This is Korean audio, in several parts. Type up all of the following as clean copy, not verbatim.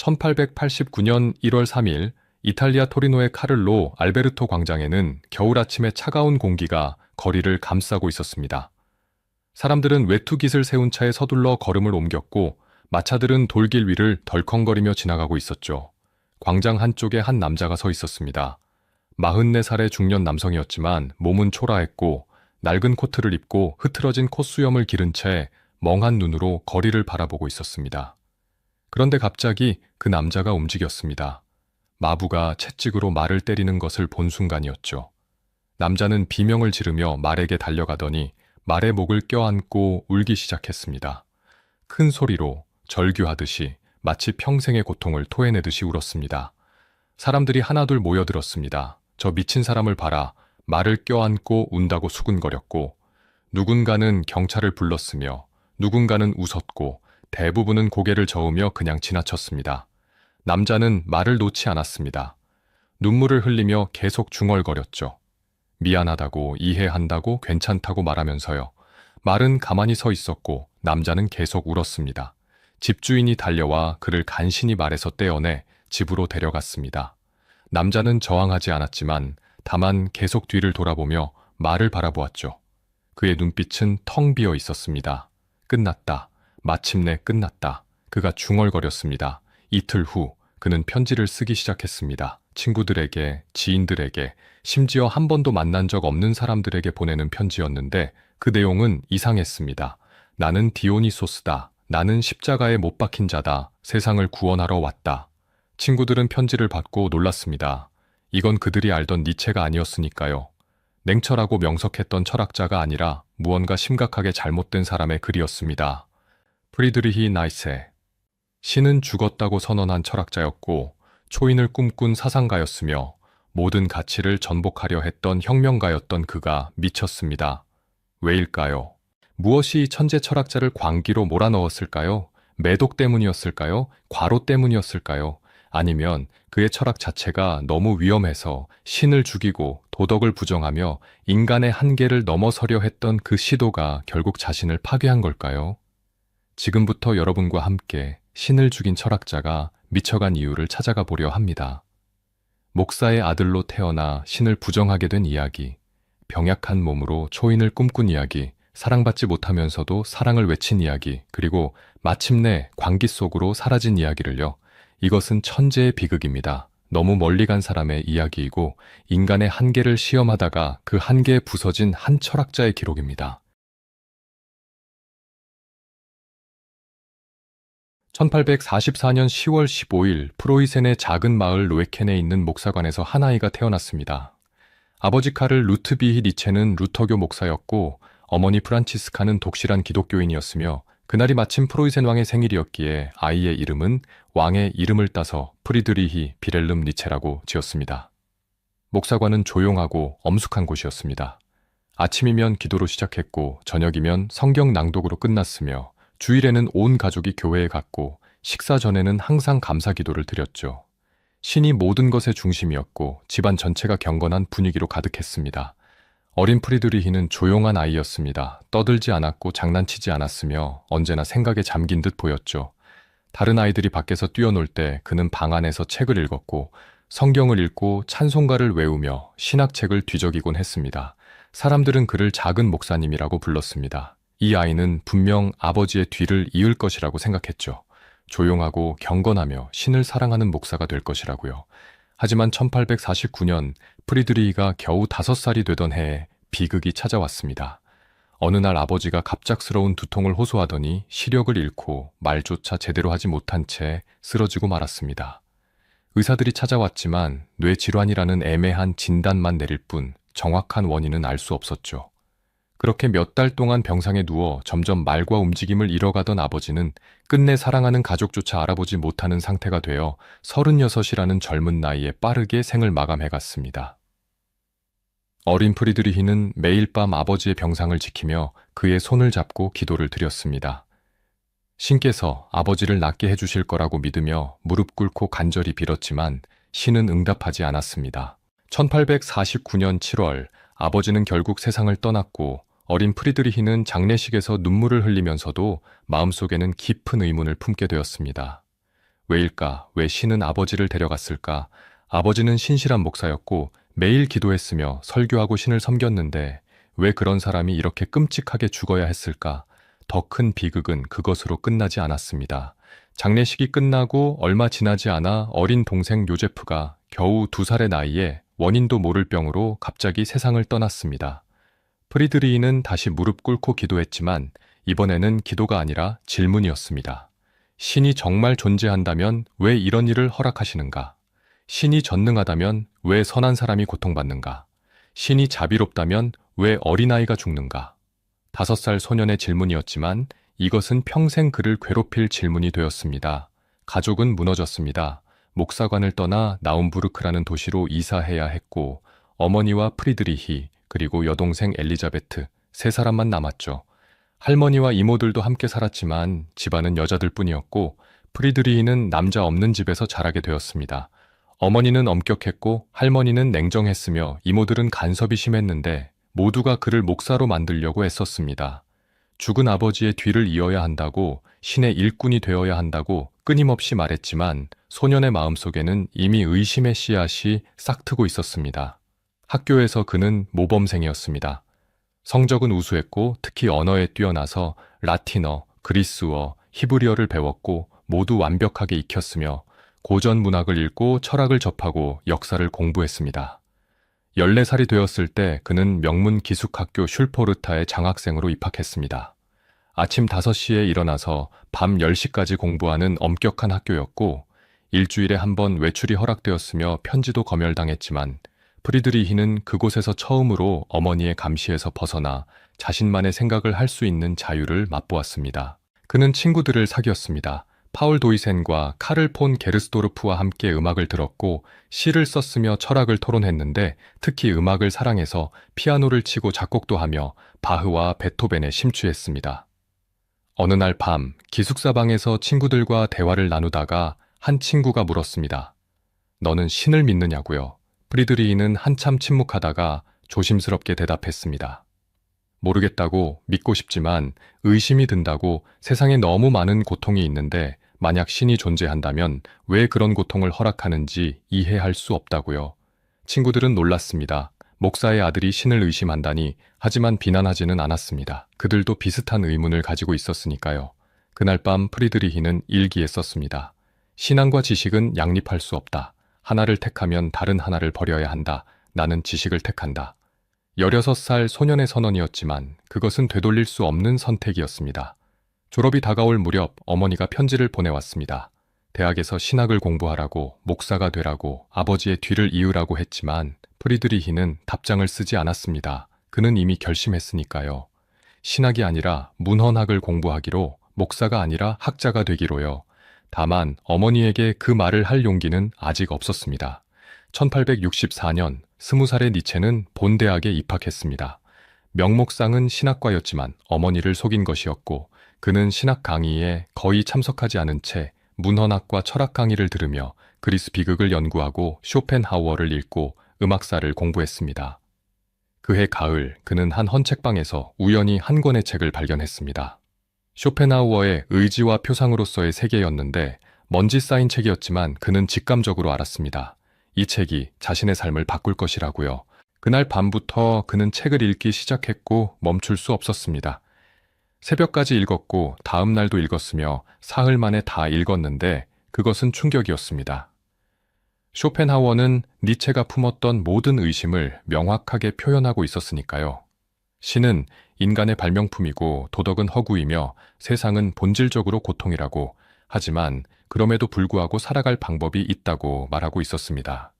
1889년 1월 3일 이탈리아 토리노의 카를로 알베르토 광장에는 겨울 아침의 차가운 공기가 거리를 감싸고 있었습니다. 사람들은 외투깃을 세운 차에 서둘러 걸음을 옮겼고 마차들은 돌길 위를 덜컹거리며 지나가고 있었죠. 광장 한쪽에 한 남자가 서 있었습니다. 44살의 중년 남성이었지만 몸은 초라했고 낡은 코트를 입고 흐트러진 콧수염을 기른 채 멍한 눈으로 거리를 바라보고 있었습니다. 그런데 갑자기 그 남자가 움직였습니다. 마부가 채찍으로 말을 때리는 것을 본 순간이었죠. 남자는 비명을 지르며 말에게 달려가더니 말의 목을 껴안고 울기 시작했습니다. 큰 소리로 절규하듯이 마치 평생의 고통을 토해내듯이 울었습니다. 사람들이 하나둘 모여들었습니다. 저 미친 사람을 봐라. 말을 껴안고 운다고 수군거렸고 누군가는 경찰을 불렀으며 누군가는 웃었고 대부분은 고개를 저으며 그냥 지나쳤습니다. 남자는 말을 놓지 않았습니다. 눈물을 흘리며 계속 중얼거렸죠. 미안하다고, 이해한다고, 괜찮다고 말하면서요. 말은 가만히 서 있었고 남자는 계속 울었습니다. 집주인이 달려와 그를 간신히 말에서 떼어내 집으로 데려갔습니다. 남자는 저항하지 않았지만 다만 계속 뒤를 돌아보며 말을 바라보았죠. 그의 눈빛은 텅 비어 있었습니다. 끝났다. 마침내 끝났다. 그가 중얼거렸습니다. 이틀 후 그는 편지를 쓰기 시작했습니다. 친구들에게, 지인들에게, 심지어 한 번도 만난 적 없는 사람들에게 보내는 편지였는데 그 내용은 이상했습니다. 나는 디오니소스다. 나는 십자가에 못 박힌 자다. 세상을 구원하러 왔다. 친구들은 편지를 받고 놀랐습니다. 이건 그들이 알던 니체가 아니었으니까요. 냉철하고 명석했던 철학자가 아니라 무언가 심각하게 잘못된 사람의 글이었습니다. 프리드리히 나이세. 신은 죽었다고 선언한 철학자였고 초인을 꿈꾼 사상가였으며 모든 가치를 전복하려 했던 혁명가였던 그가 미쳤습니다. 왜일까요? 무엇이 천재 철학자를 광기로 몰아넣었을까요? 매독 때문이었을까요? 과로 때문이었을까요? 아니면 그의 철학 자체가 너무 위험해서 신을 죽이고 도덕을 부정하며 인간의 한계를 넘어서려 했던 그 시도가 결국 자신을 파괴한 걸까요? 지금부터 여러분과 함께 신을 죽인 철학자가 미쳐간 이유를 찾아가 보려 합니다. 목사의 아들로 태어나 신을 부정하게 된 이야기, 병약한 몸으로 초인을 꿈꾼 이야기, 사랑받지 못하면서도 사랑을 외친 이야기, 그리고 마침내 광기 속으로 사라진 이야기를요. 이것은 천재의 비극입니다. 너무 멀리 간 사람의 이야기이고 인간의 한계를 시험하다가 그 한계에 부서진 한 철학자의 기록입니다. 1844년 10월 15일 프로이센의 작은 마을 로에켄에 있는 목사관에서 한 아이가 태어났습니다. 아버지 카를 루트비히 니체는 루터교 목사였고 어머니 프란치스카는 독실한 기독교인이었으며 그날이 마침 프로이센 왕의 생일이었기에 아이의 이름은 왕의 이름을 따서 프리드리히 비렐름 니체라고 지었습니다. 목사관은 조용하고 엄숙한 곳이었습니다. 아침이면 기도로 시작했고 저녁이면 성경 낭독으로 끝났으며 주일에는 온 가족이 교회에 갔고 식사 전에는 항상 감사 기도를 드렸죠. 신이 모든 것의 중심이었고 집안 전체가 경건한 분위기로 가득했습니다. 어린 프리드리히는 조용한 아이였습니다. 떠들지 않았고 장난치지 않았으며 언제나 생각에 잠긴 듯 보였죠. 다른 아이들이 밖에서 뛰어놀 때 그는 방 안에서 책을 읽었고 성경을 읽고 찬송가를 외우며 신학책을 뒤적이곤 했습니다. 사람들은 그를 작은 목사님이라고 불렀습니다. 이 아이는 분명 아버지의 뒤를 이을 것이라고 생각했죠. 조용하고 경건하며 신을 사랑하는 목사가 될 것이라고요. 하지만 1849년 프리드리히가 겨우 5살이 되던 해에 비극이 찾아왔습니다. 어느 날 아버지가 갑작스러운 두통을 호소하더니 시력을 잃고 말조차 제대로 하지 못한 채 쓰러지고 말았습니다. 의사들이 찾아왔지만 뇌질환이라는 애매한 진단만 내릴 뿐 정확한 원인은 알 수 없었죠. 그렇게 몇 달 동안 병상에 누워 점점 말과 움직임을 잃어가던 아버지는 끝내 사랑하는 가족조차 알아보지 못하는 상태가 되어 36이라는 젊은 나이에 빠르게 생을 마감해갔습니다. 어린 프리드리히는 매일 밤 아버지의 병상을 지키며 그의 손을 잡고 기도를 드렸습니다. 신께서 아버지를 낫게 해주실 거라고 믿으며 무릎 꿇고 간절히 빌었지만 신은 응답하지 않았습니다. 1849년 7월 아버지는 결국 세상을 떠났고 어린 프리드리히는 장례식에서 눈물을 흘리면서도 마음속에는 깊은 의문을 품게 되었습니다. 왜일까? 왜 신은 아버지를 데려갔을까? 아버지는 신실한 목사였고 매일 기도했으며 설교하고 신을 섬겼는데 왜 그런 사람이 이렇게 끔찍하게 죽어야 했을까? 더 큰 비극은 그것으로 끝나지 않았습니다. 장례식이 끝나고 얼마 지나지 않아 어린 동생 요제프가 겨우 2살의 나이에 원인도 모를 병으로 갑자기 세상을 떠났습니다. 프리드리히는 다시 무릎 꿇고 기도했지만 이번에는 기도가 아니라 질문이었습니다. 신이 정말 존재한다면 왜 이런 일을 허락하시는가? 신이 전능하다면 왜 선한 사람이 고통받는가? 신이 자비롭다면 왜 어린아이가 죽는가? 5살 소년의 질문이었지만 이것은 평생 그를 괴롭힐 질문이 되었습니다. 가족은 무너졌습니다. 목사관을 떠나 나움부르크라는 도시로 이사해야 했고 어머니와 프리드리히 그리고 여동생 엘리자베트 3사람만 남았죠. 할머니와 이모들도 함께 살았지만 집안은 여자들 뿐이었고 프리드리히는 남자 없는 집에서 자라게 되었습니다. 어머니는 엄격했고 할머니는 냉정했으며 이모들은 간섭이 심했는데 모두가 그를 목사로 만들려고 애썼습니다. 죽은 아버지의 뒤를 이어야 한다고 신의 일꾼이 되어야 한다고 끊임없이 말했지만 소년의 마음속에는 이미 의심의 씨앗이 싹트고 있었습니다. 학교에서 그는 모범생이었습니다. 성적은 우수했고 특히 언어에 뛰어나서 라틴어, 그리스어, 히브리어를 배웠고 모두 완벽하게 익혔으며 고전 문학을 읽고 철학을 접하고 역사를 공부했습니다. 14살이 되었을 때 그는 명문 기숙학교 슐포르타의 장학생으로 입학했습니다. 아침 5시에 일어나서 밤 10시까지 공부하는 엄격한 학교였고 일주일에 한 번 외출이 허락되었으며 편지도 검열당했지만 프리드리히는 그곳에서 처음으로 어머니의 감시에서 벗어나 자신만의 생각을 할 수 있는 자유를 맛보았습니다. 그는 친구들을 사귀었습니다. 파울 도이센과 카를 폰 게르스도르프와 함께 음악을 들었고 시를 썼으며 철학을 토론했는데 특히 음악을 사랑해서 피아노를 치고 작곡도 하며 바흐와 베토벤에 심취했습니다. 어느 날 밤 기숙사 방에서 친구들과 대화를 나누다가 한 친구가 물었습니다. 너는 신을 믿느냐고요? 프리드리히는 한참 침묵하다가 조심스럽게 대답했습니다. 모르겠다고, 믿고 싶지만 의심이 든다고, 세상에 너무 많은 고통이 있는데 만약 신이 존재한다면 왜 그런 고통을 허락하는지 이해할 수 없다고요. 친구들은 놀랐습니다. 목사의 아들이 신을 의심한다니. 하지만 비난하지는 않았습니다. 그들도 비슷한 의문을 가지고 있었으니까요. 그날 밤 프리드리히는 일기에 썼습니다. 신앙과 지식은 양립할 수 없다. 하나를 택하면 다른 하나를 버려야 한다. 나는 지식을 택한다. 16살 소년의 선언이었지만 그것은 되돌릴 수 없는 선택이었습니다. 졸업이 다가올 무렵 어머니가 편지를 보내왔습니다. 대학에서 신학을 공부하라고, 목사가 되라고, 아버지의 뒤를 이으라고 했지만 프리드리히는 답장을 쓰지 않았습니다. 그는 이미 결심했으니까요. 신학이 아니라 문헌학을 공부하기로, 목사가 아니라 학자가 되기로요. 다만 어머니에게 그 말을 할 용기는 아직 없었습니다. 1864년 20살의 니체는 본 대학에 입학했습니다. 명목상은 신학과였지만 어머니를 속인 것이었고 그는 신학 강의에 거의 참석하지 않은 채 문헌학과 철학 강의를 들으며 그리스 비극을 연구하고 쇼펜하우어를 읽고 음악사를 공부했습니다. 그해 가을 그는 한 헌책방에서 우연히 한 권의 책을 발견했습니다. 쇼펜하우어의 의지와 표상으로서의 세계였는데 먼지 쌓인 책이었지만 그는 직감적으로 알았습니다. 이 책이 자신의 삶을 바꿀 것이라고요. 그날 밤부터 그는 책을 읽기 시작했고 멈출 수 없었습니다. 새벽까지 읽었고 다음 날도 읽었으며 사흘 만에 다 읽었는데 그것은 충격이었습니다. 쇼펜하우어는 니체가 품었던 모든 의심을 명확하게 표현하고 있었으니까요. 신은 인간의 발명품이고 도덕은 허구이며 세상은 본질적으로 고통이라고, 하지만 그럼에도 불구하고 살아갈 방법이 있다고 말하고 있었습니다.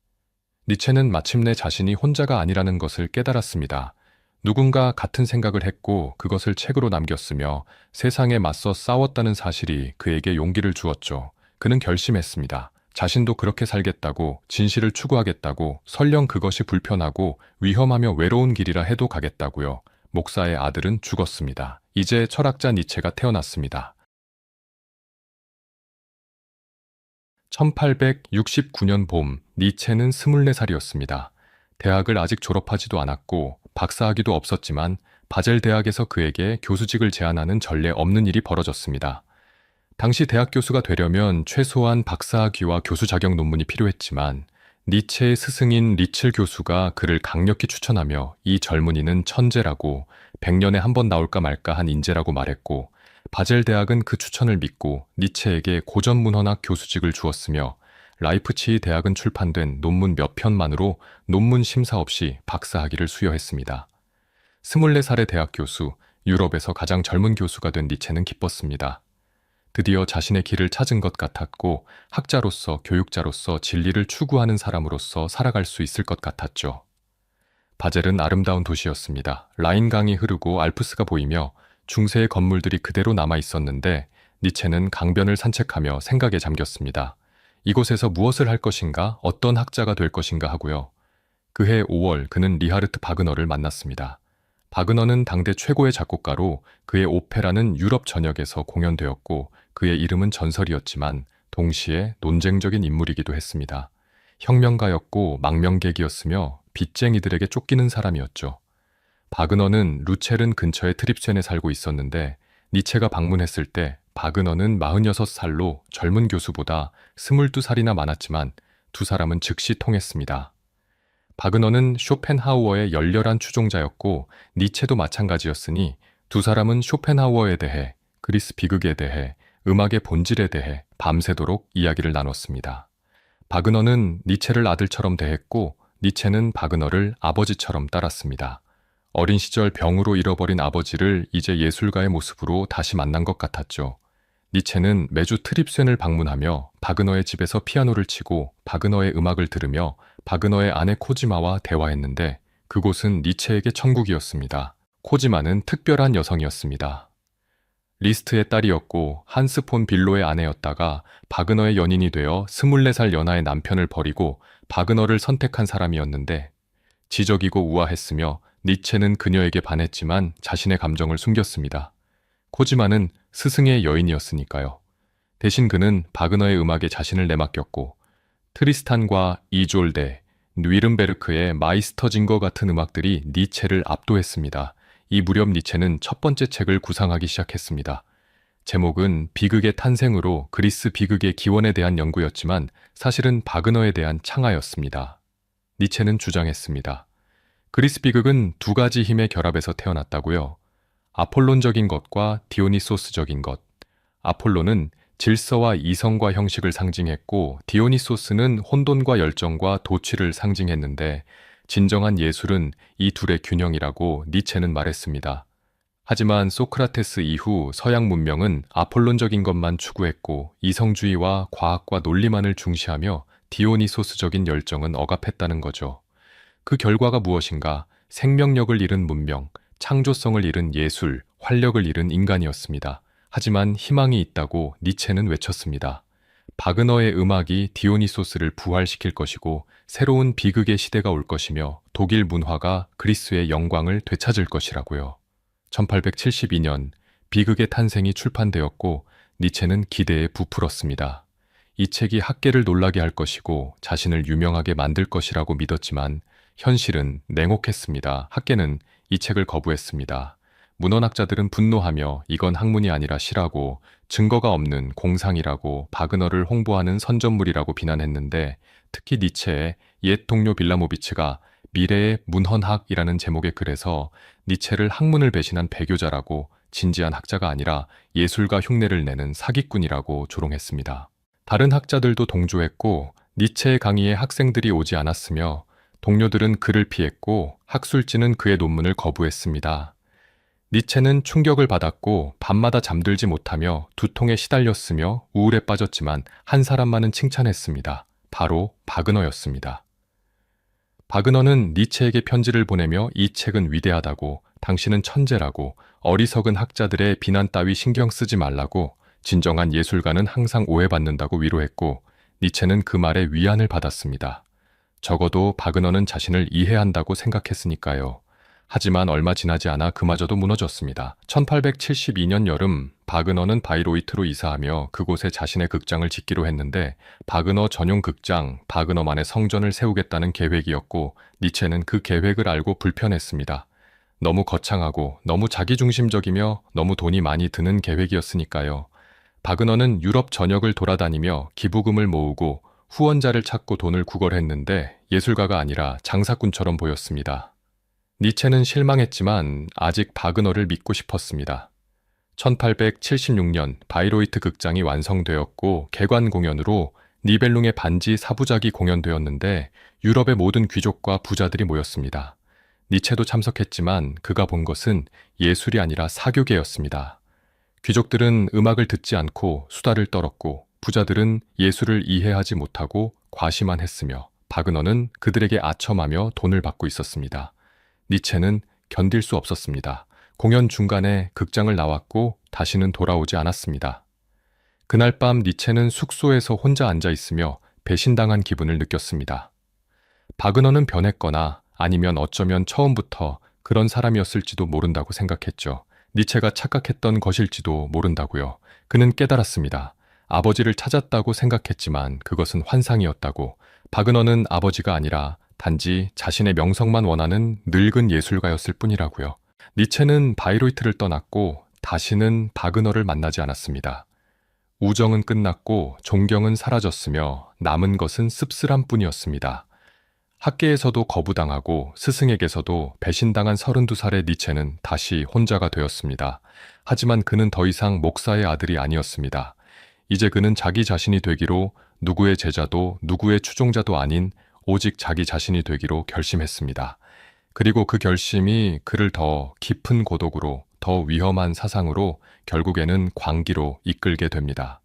니체는 마침내 자신이 혼자가 아니라는 것을 깨달았습니다. 누군가 같은 생각을 했고 그것을 책으로 남겼으며 세상에 맞서 싸웠다는 사실이 그에게 용기를 주었죠. 그는 결심했습니다. 자신도 그렇게 살겠다고, 진실을 추구하겠다고, 설령 그것이 불편하고 위험하며 외로운 길이라 해도 가겠다고요. 목사의 아들은 죽었습니다. 이제 철학자 니체가 태어났습니다. 1869년 봄, 니체는 24살이었습니다. 대학을 아직 졸업하지도 않았고 박사학위도 없었지만 바젤 대학에서 그에게 교수직을 제안하는 전례 없는 일이 벌어졌습니다. 당시 대학 교수가 되려면 최소한 박사학위와 교수 자격 논문이 필요했지만 니체의 스승인 리첼 교수가 그를 강력히 추천하며 이 젊은이는 천재라고 100년에 한 번 나올까 말까 한 인재라고 말했고 바젤 대학은 그 추천을 믿고 니체에게 고전문헌학 교수직을 주었으며 라이프치히 대학은 출판된 논문 몇 편만으로 논문 심사 없이 박사학위를 수여했습니다. 24살의 대학 교수, 유럽에서 가장 젊은 교수가 된 니체는 기뻤습니다. 드디어 자신의 길을 찾은 것 같았고 학자로서 교육자로서 진리를 추구하는 사람으로서 살아갈 수 있을 것 같았죠. 바젤은 아름다운 도시였습니다. 라인 강이 흐르고 알프스가 보이며 중세의 건물들이 그대로 남아 있었는데 니체는 강변을 산책하며 생각에 잠겼습니다. 이곳에서 무엇을 할 것인가, 어떤 학자가 될 것인가 하고요. 그해 5월 그는 리하르트 바그너를 만났습니다. 바그너는 당대 최고의 작곡가로 그의 오페라는 유럽 전역에서 공연되었고 그의 이름은 전설이었지만 동시에 논쟁적인 인물이기도 했습니다. 혁명가였고 망명객이었으며 빚쟁이들에게 쫓기는 사람이었죠. 바그너는 루첼은 근처의 트립센에 살고 있었는데 니체가 방문했을 때 바그너는 46살로 젊은 교수보다 22살이나 많았지만 두 사람은 즉시 통했습니다. 바그너는 쇼펜하우어의 열렬한 추종자였고 니체도 마찬가지였으니 두 사람은 쇼펜하우어에 대해, 그리스 비극에 대해, 음악의 본질에 대해 밤새도록 이야기를 나눴습니다. 바그너는 니체를 아들처럼 대했고 니체는 바그너를 아버지처럼 따랐습니다. 어린 시절 병으로 잃어버린 아버지를 이제 예술가의 모습으로 다시 만난 것 같았죠. 니체는 매주 트립센을 방문하며 바그너의 집에서 피아노를 치고 바그너의 음악을 들으며 바그너의 아내 코지마와 대화했는데 그곳은 니체에게 천국이었습니다. 코지마는 특별한 여성이었습니다. 리스트의 딸이었고 한스 폰 빌로의 아내였다가 바그너의 연인이 되어 24살 연하의 남편을 버리고 바그너를 선택한 사람이었는데 지적이고 우아했으며 니체는 그녀에게 반했지만 자신의 감정을 숨겼습니다. 코지마는 스승의 여인이었으니까요. 대신 그는 바그너의 음악에 자신을 내맡겼고 트리스탄과 이졸데, 뉘른베르크의 마이스터진거 같은 음악들이 니체를 압도했습니다. 이 무렵 니체는 첫 번째 책을 구상하기 시작했습니다. 제목은 비극의 탄생으로 그리스 비극의 기원에 대한 연구였지만 사실은 바그너에 대한 창하였습니다. 니체는 주장했습니다. 그리스 비극은 두 가지 힘의 결합에서 태어났다고요. 아폴론적인 것과 디오니소스적인 것. 아폴론은 질서와 이성과 형식을 상징했고 디오니소스는 혼돈과 열정과 도취를 상징했는데 진정한 예술은 이 둘의 균형이라고 니체는 말했습니다. 하지만 소크라테스 이후 서양 문명은 아폴론적인 것만 추구했고 이성주의와 과학과 논리만을 중시하며 디오니소스적인 열정은 억압했다는 거죠. 그 결과가 무엇인가? 생명력을 잃은 문명, 창조성을 잃은 예술, 활력을 잃은 인간이었습니다. 하지만 희망이 있다고 니체는 외쳤습니다. 바그너의 음악이 디오니소스를 부활시킬 것이고 새로운 비극의 시대가 올 것이며 독일 문화가 그리스의 영광을 되찾을 것이라고요. 1872년 비극의 탄생이 출판되었고 니체는 기대에 부풀었습니다. 이 책이 학계를 놀라게 할 것이고 자신을 유명하게 만들 것이라고 믿었지만 현실은 냉혹했습니다. 학계는 이 책을 거부했습니다. 문헌학자들은 분노하며 이건 학문이 아니라 시라고 증거가 없는 공상이라고 바그너를 홍보하는 선전물이라고 비난했는데 특히 니체의 옛 동료 빌라모비츠가 미래의 문헌학이라는 제목의 글에서 니체를 학문을 배신한 배교자라고 진지한 학자가 아니라 예술가 흉내를 내는 사기꾼이라고 조롱했습니다. 다른 학자들도 동조했고 니체의 강의에 학생들이 오지 않았으며 동료들은 그를 피했고 학술지는 그의 논문을 거부했습니다. 니체는 충격을 받았고 밤마다 잠들지 못하며 두통에 시달렸으며 우울에 빠졌지만 한 사람만은 칭찬했습니다. 바로 바그너였습니다. 바그너는 니체에게 편지를 보내며 이 책은 위대하다고, 당신은 천재라고, 어리석은 학자들의 비난 따위 신경 쓰지 말라고, 진정한 예술가는 항상 오해받는다고 위로했고 니체는 그 말에 위안을 받았습니다. 적어도 바그너는 자신을 이해한다고 생각했으니까요. 하지만 얼마 지나지 않아 그마저도 무너졌습니다. 1872년 여름 바그너는 바이로이트로 이사하며 그곳에 자신의 극장을 짓기로 했는데 바그너 전용 극장, 바그너만의 성전을 세우겠다는 계획이었고 니체는 그 계획을 알고 불편했습니다. 너무 거창하고 너무 자기중심적이며 너무 돈이 많이 드는 계획이었으니까요. 바그너는 유럽 전역을 돌아다니며 기부금을 모으고 후원자를 찾고 돈을 구걸했는데 예술가가 아니라 장사꾼처럼 보였습니다. 니체는 실망했지만 아직 바그너를 믿고 싶었습니다. 1876년 바이로이트 극장이 완성되었고 개관 공연으로 니벨룽의 반지 사부작이 공연되었는데 유럽의 모든 귀족과 부자들이 모였습니다. 니체도 참석했지만 그가 본 것은 예술이 아니라 사교계였습니다. 귀족들은 음악을 듣지 않고 수다를 떨었고 부자들은 예술을 이해하지 못하고 과시만 했으며 바그너는 그들에게 아첨하며 돈을 받고 있었습니다. 니체는 견딜 수 없었습니다. 공연 중간에 극장을 나왔고 다시는 돌아오지 않았습니다. 그날 밤 니체는 숙소에서 혼자 앉아 있으며 배신당한 기분을 느꼈습니다. 바그너는 변했거나 아니면 어쩌면 처음부터 그런 사람이었을지도 모른다고 생각했죠. 니체가 착각했던 것일지도 모른다고요. 그는 깨달았습니다. 아버지를 찾았다고 생각했지만 그것은 환상이었다고. 바그너는 아버지가 아니라 단지 자신의 명성만 원하는 늙은 예술가였을 뿐이라고요. 니체는 바이로이트를 떠났고 다시는 바그너를 만나지 않았습니다. 우정은 끝났고 존경은 사라졌으며 남은 것은 씁쓸함 뿐이었습니다. 학계에서도 거부당하고 스승에게서도 배신당한 32살의 니체는 다시 혼자가 되었습니다. 하지만 그는 더 이상 목사의 아들이 아니었습니다. 이제 그는 자기 자신이 되기로, 누구의 제자도 누구의 추종자도 아닌 오직 자기 자신이 되기로 결심했습니다. 그리고 그 결심이 그를 더 깊은 고독으로, 더 위험한 사상으로, 결국에는 광기로 이끌게 됩니다.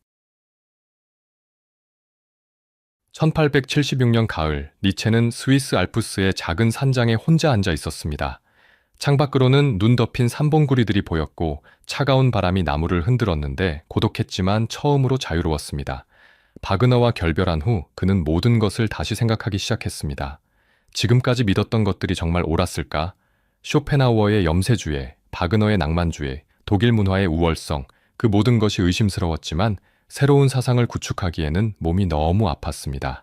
1876년 가을, 니체는 스위스 알프스의 작은 산장에 혼자 앉아 있었습니다. 창밖으로는 눈 덮인 산봉구리들이 보였고 차가운 바람이 나무를 흔들었는데 고독했지만 처음으로 자유로웠습니다. 바그너와 결별한 후 그는 모든 것을 다시 생각하기 시작했습니다. 지금까지 믿었던 것들이 정말 옳았을까? 쇼펜하우어의 염세주의, 바그너의 낭만주의, 독일 문화의 우월성, 그 모든 것이 의심스러웠지만 새로운 사상을 구축하기에는 몸이 너무 아팠습니다.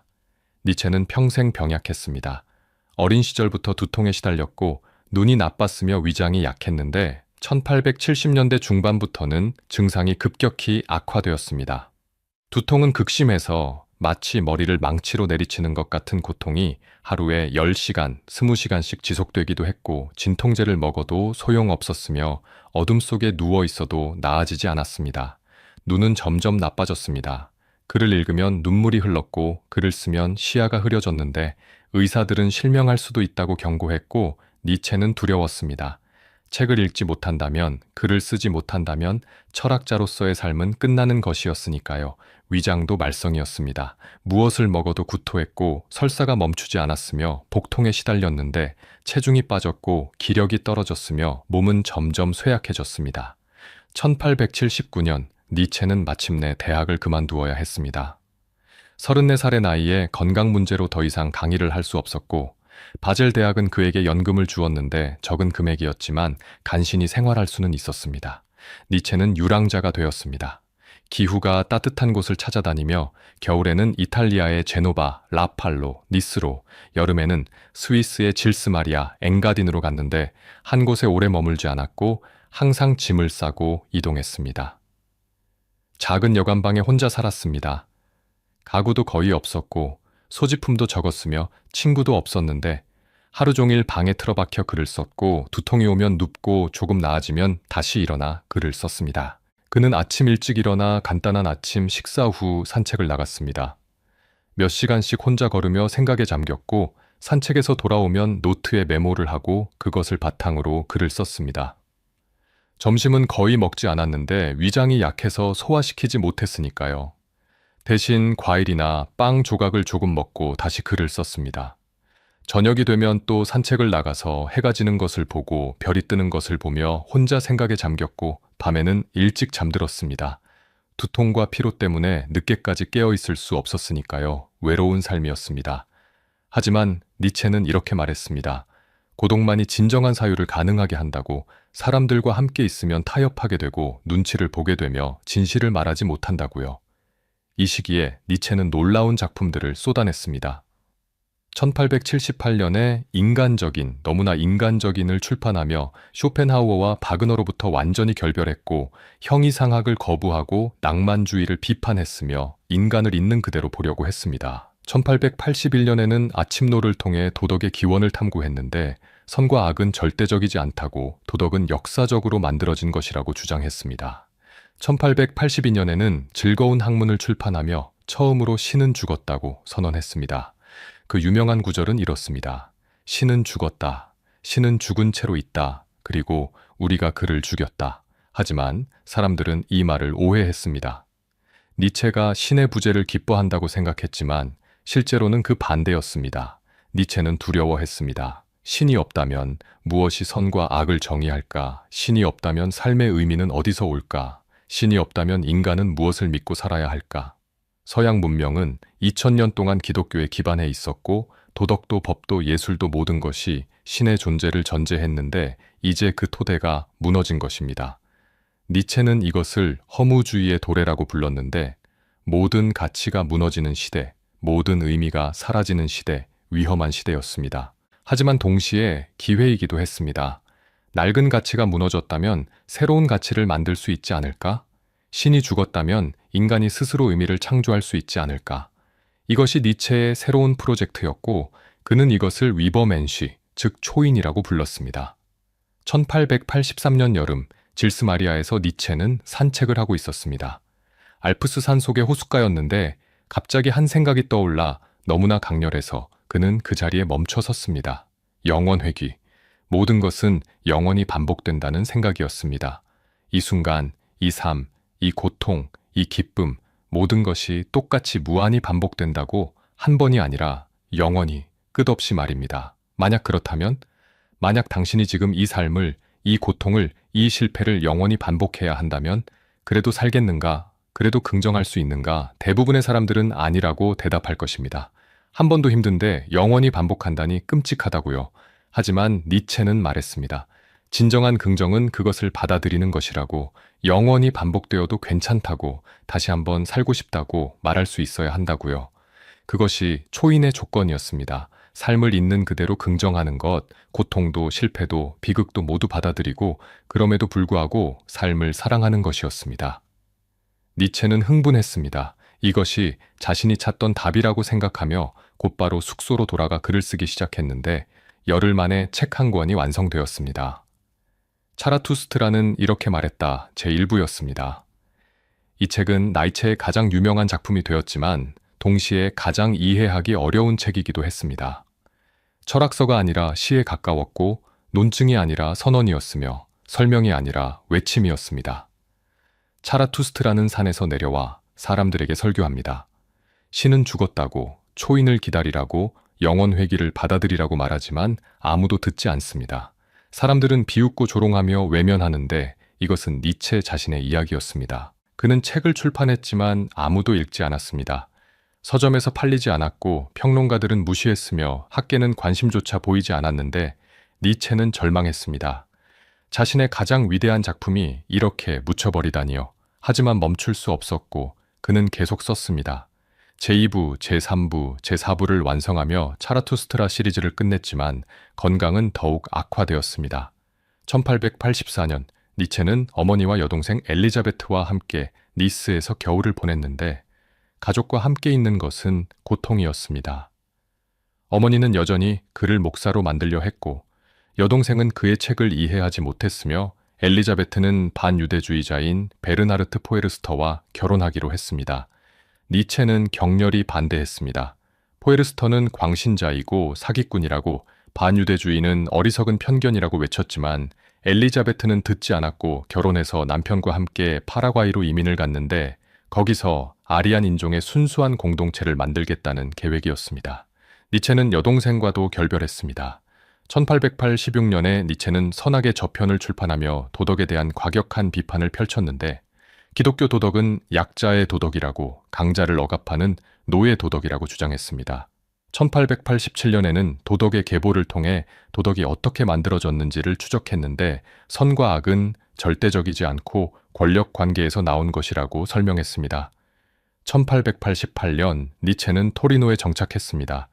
니체는 평생 병약했습니다. 어린 시절부터 두통에 시달렸고 눈이 나빴으며 위장이 약했는데 1870년대 중반부터는 증상이 급격히 악화되었습니다. 두통은 극심해서 마치 머리를 망치로 내리치는 것 같은 고통이 하루에 10시간, 20시간씩 지속되기도 했고 진통제를 먹어도 소용없었으며 어둠 속에 누워 있어도 나아지지 않았습니다. 눈은 점점 나빠졌습니다. 글을 읽으면 눈물이 흘렀고 글을 쓰면 시야가 흐려졌는데 의사들은 실명할 수도 있다고 경고했고 니체는 두려웠습니다. 책을 읽지 못한다면, 글을 쓰지 못한다면 철학자로서의 삶은 끝나는 것이었으니까요. 위장도 말썽이었습니다. 무엇을 먹어도 구토했고 설사가 멈추지 않았으며 복통에 시달렸는데 체중이 빠졌고 기력이 떨어졌으며 몸은 점점 쇠약해졌습니다. 1879년 니체는 마침내 대학을 그만두어야 했습니다. 34살의 나이에 건강 문제로 더 이상 강의를 할 수 없었고 바젤 대학은 그에게 연금을 주었는데 적은 금액이었지만 간신히 생활할 수는 있었습니다. 니체는 유랑자가 되었습니다. 기후가 따뜻한 곳을 찾아다니며 겨울에는 이탈리아의 제노바, 라팔로, 니스로, 여름에는 스위스의 질스마리아, 엥가딘으로 갔는데 한 곳에 오래 머물지 않았고 항상 짐을 싸고 이동했습니다. 작은 여관방에 혼자 살았습니다. 가구도 거의 없었고 소지품도 적었으며 친구도 없었는데 하루 종일 방에 틀어박혀 글을 썼고 두통이 오면 눕고 조금 나아지면 다시 일어나 글을 썼습니다. 그는 아침 일찍 일어나 간단한 아침 식사 후 산책을 나갔습니다. 몇 시간씩 혼자 걸으며 생각에 잠겼고 산책에서 돌아오면 노트에 메모를 하고 그것을 바탕으로 글을 썼습니다. 점심은 거의 먹지 않았는데 위장이 약해서 소화시키지 못했으니까요. 대신 과일이나 빵 조각을 조금 먹고 다시 글을 썼습니다. 저녁이 되면 또 산책을 나가서 해가 지는 것을 보고 별이 뜨는 것을 보며 혼자 생각에 잠겼고 밤에는 일찍 잠들었습니다. 두통과 피로 때문에 늦게까지 깨어 있을 수 없었으니까요. 외로운 삶이었습니다. 하지만 니체는 이렇게 말했습니다. 고독만이 진정한 사유를 가능하게 한다고. 사람들과 함께 있으면 타협하게 되고 눈치를 보게 되며 진실을 말하지 못한다고요. 이 시기에 니체는 놀라운 작품들을 쏟아냈습니다. 1878년에 인간적인, 너무나 인간적인을 출판하며 쇼펜하우어와 바그너로부터 완전히 결별했고 형이상학을 거부하고 낭만주의를 비판했으며 인간을 있는 그대로 보려고 했습니다. 1881년에는 아침노를 통해 도덕의 기원을 탐구했는데 선과 악은 절대적이지 않다고 도덕은 역사적으로 만들어진 것이라고 주장했습니다. 1882년에는 즐거운 학문을 출판하며 처음으로 신은 죽었다고 선언했습니다. 그 유명한 구절은 이렇습니다. 신은 죽었다. 신은 죽은 채로 있다. 그리고 우리가 그를 죽였다. 하지만 사람들은 이 말을 오해했습니다. 니체가 신의 부재를 기뻐한다고 생각했지만 실제로는 그 반대였습니다. 니체는 두려워했습니다. 신이 없다면 무엇이 선과 악을 정의할까? 신이 없다면 삶의 의미는 어디서 올까? 신이 없다면 인간은 무엇을 믿고 살아야 할까? 서양 문명은 2000년 동안 기독교에 기반해 있었고 도덕도 법도 예술도 모든 것이 신의 존재를 전제했는데 이제 그 토대가 무너진 것입니다. 니체는 이것을 허무주의의 도래라고 불렀는데 모든 가치가 무너지는 시대, 모든 의미가 사라지는 시대, 위험한 시대였습니다. 하지만 동시에 기회이기도 했습니다. 낡은 가치가 무너졌다면 새로운 가치를 만들 수 있지 않을까? 신이 죽었다면 인간이 스스로 의미를 창조할 수 있지 않을까? 이것이 니체의 새로운 프로젝트였고 그는 이것을 위버맨시, 즉 초인이라고 불렀습니다. 1883년 여름 질스마리아에서 니체는 산책을 하고 있었습니다. 알프스 산속의 호숫가였는데 갑자기 한 생각이 떠올라 너무나 강렬해서 그는 그 자리에 멈춰 섰습니다. 영원회귀, 모든 것은 영원히 반복된다는 생각이었습니다. 이 순간, 이 삶, 이 고통, 이 기쁨, 모든 것이 똑같이 무한히 반복된다고 한 번이 아니라 영원히 끝없이 말입니다. 만약 그렇다면, 만약 당신이 지금 이 삶을, 이 고통을, 이 실패를 영원히 반복해야 한다면 그래도 살겠는가? 그래도 긍정할 수 있는가? 대부분의 사람들은 아니라고 대답할 것입니다. 한 번도 힘든데 영원히 반복한다니 끔찍하다고요. 하지만 니체는 말했습니다. 진정한 긍정은 그것을 받아들이는 것이라고, 영원히 반복되어도 괜찮다고, 다시 한번 살고 싶다고 말할 수 있어야 한다고요. 그것이 초인의 조건이었습니다. 삶을 있는 그대로 긍정하는 것, 고통도 실패도 비극도 모두 받아들이고 그럼에도 불구하고 삶을 사랑하는 것이었습니다. 니체는 흥분했습니다. 이것이 자신이 찾던 답이라고 생각하며 곧바로 숙소로 돌아가 글을 쓰기 시작했는데 열흘 만에 책 한 권이 완성되었습니다. 차라투스트라는 이렇게 말했다 제1부였습니다. 이 책은 나이체의 가장 유명한 작품이 되었지만 동시에 가장 이해하기 어려운 책이기도 했습니다. 철학서가 아니라 시에 가까웠고 논증이 아니라 선언이었으며 설명이 아니라 외침이었습니다. 차라투스트라는 산에서 내려와 사람들에게 설교합니다. 신은 죽었다고, 초인을 기다리라고, 영원회귀를 받아들이라고 말하지만 아무도 듣지 않습니다. 사람들은 비웃고 조롱하며 외면하는데 이것은 니체 자신의 이야기였습니다. 그는 책을 출판했지만 아무도 읽지 않았습니다. 서점에서 팔리지 않았고 평론가들은 무시했으며 학계는 관심조차 보이지 않았는데 니체는 절망했습니다. 자신의 가장 위대한 작품이 이렇게 묻혀버리다니요. 하지만 멈출 수 없었고 그는 계속 썼습니다. 제2부, 제3부, 제4부를 완성하며 차라투스트라 시리즈를 끝냈지만 건강은 더욱 악화되었습니다. 1884년 니체는 어머니와 여동생 엘리자베트와 함께 니스에서 겨울을 보냈는데 가족과 함께 있는 것은 고통이었습니다. 어머니는 여전히 그를 목사로 만들려 했고 여동생은 그의 책을 이해하지 못했으며 엘리자베트는 반유대주의자인 베르나르트 포에르스터와 결혼하기로 했습니다. 니체는 격렬히 반대했습니다. 포에르스터는 광신자이고 사기꾼이라고, 반유대주의는 어리석은 편견이라고 외쳤지만 엘리자베트는 듣지 않았고 결혼해서 남편과 함께 파라과이로 이민을 갔는데 거기서 아리안 인종의 순수한 공동체를 만들겠다는 계획이었습니다. 니체는 여동생과도 결별했습니다. 1886년에 니체는 선악의 저편을 출판하며 도덕에 대한 과격한 비판을 펼쳤는데 기독교 도덕은 약자의 도덕이라고, 강자를 억압하는 노예 도덕이라고 주장했습니다. 1887년에는 도덕의 계보를 통해 도덕이 어떻게 만들어졌는지를 추적했는데 선과 악은 절대적이지 않고 권력 관계에서 나온 것이라고 설명했습니다. 1888년 니체는 토리노에 정착했습니다.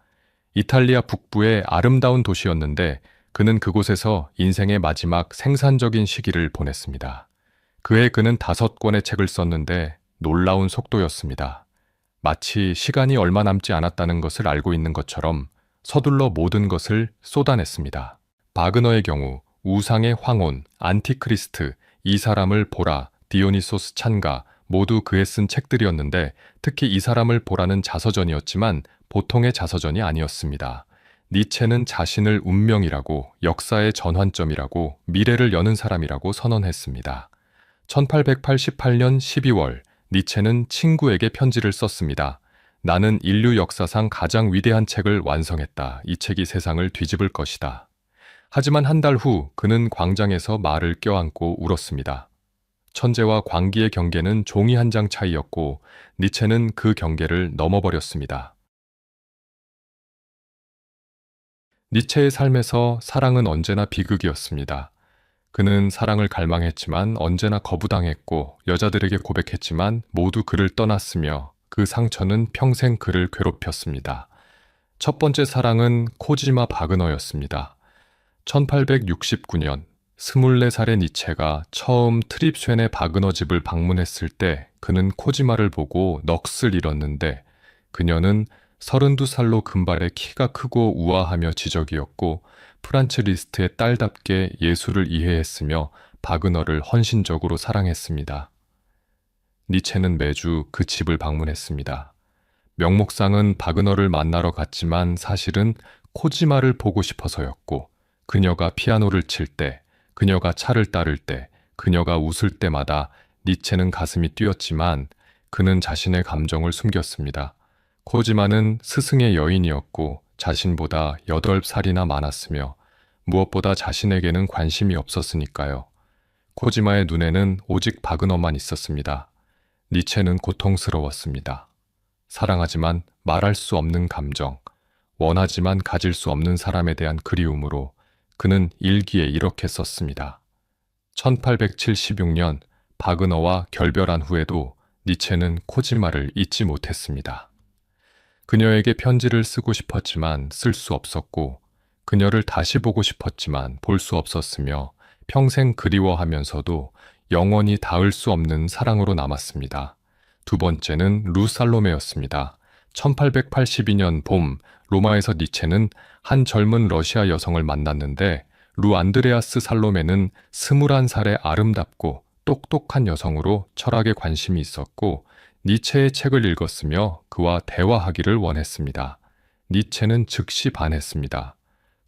이탈리아 북부의 아름다운 도시였는데 그는 그곳에서 인생의 마지막 생산적인 시기를 보냈습니다. 그해 그는 5권의 책을 썼는데 놀라운 속도였습니다. 마치 시간이 얼마 남지 않았다는 것을 알고 있는 것처럼 서둘러 모든 것을 쏟아냈습니다. 바그너의 경우 우상의 황혼, 안티크리스트, 이 사람을 보라, 디오니소스 찬가 모두 그에 쓴 책들이었는데 특히 이 사람을 보라는 자서전이었지만 보통의 자서전이 아니었습니다. 니체는 자신을 운명이라고, 역사의 전환점이라고, 미래를 여는 사람이라고 선언했습니다. 1888년 12월 니체는 친구에게 편지를 썼습니다. 나는 인류 역사상 가장 위대한 책을 완성했다. 이 책이 세상을 뒤집을 것이다. 하지만 한 달 후 그는 광장에서 말을 껴안고 울었습니다. 천재와 광기의 경계는 종이 한 장 차이였고 니체는 그 경계를 넘어버렸습니다. 니체의 삶에서 사랑은 언제나 비극이었습니다. 그는 사랑을 갈망했지만 언제나 거부당했고 여자들에게 고백했지만 모두 그를 떠났으며 그 상처는 평생 그를 괴롭혔습니다. 첫 번째 사랑은 코지마 바그너였습니다. 1869년 24살의 니체가 처음 트립쉔의 바그너 집을 방문했을 때 그는 코지마를 보고 넋을 잃었는데 그녀는 32살로 금발에 키가 크고 우아하며 지적이었고 프란츠 리스트의 딸답게 예술을 이해했으며 바그너를 헌신적으로 사랑했습니다. 니체는 매주 그 집을 방문했습니다. 명목상은 바그너를 만나러 갔지만 사실은 코지마를 보고 싶어서였고 그녀가 피아노를 칠 때, 그녀가 차를 따를 때, 그녀가 웃을 때마다 니체는 가슴이 뛰었지만 그는 자신의 감정을 숨겼습니다. 코지마는 스승의 여인이었고 자신보다 8살이나 많았으며 무엇보다 자신에게는 관심이 없었으니까요. 코지마의 눈에는 오직 바그너만 있었습니다. 니체는 고통스러웠습니다. 사랑하지만 말할 수 없는 감정, 원하지만 가질 수 없는 사람에 대한 그리움으로 그는 일기에 이렇게 썼습니다. 1876년 바그너와 결별한 후에도 니체는 코지마를 잊지 못했습니다. 그녀에게 편지를 쓰고 싶었지만 쓸 수 없었고 그녀를 다시 보고 싶었지만 볼 수 없었으며 평생 그리워하면서도 영원히 닿을 수 없는 사랑으로 남았습니다. 두 번째는 루 살로메였습니다. 1882년 봄 로마에서 니체는 한 젊은 러시아 여성을 만났는데 루 안드레아스 살로메는 21살의 아름답고 똑똑한 여성으로 철학에 관심이 있었고 니체의 책을 읽었으며 그와 대화하기를 원했습니다. 니체는 즉시 반했습니다.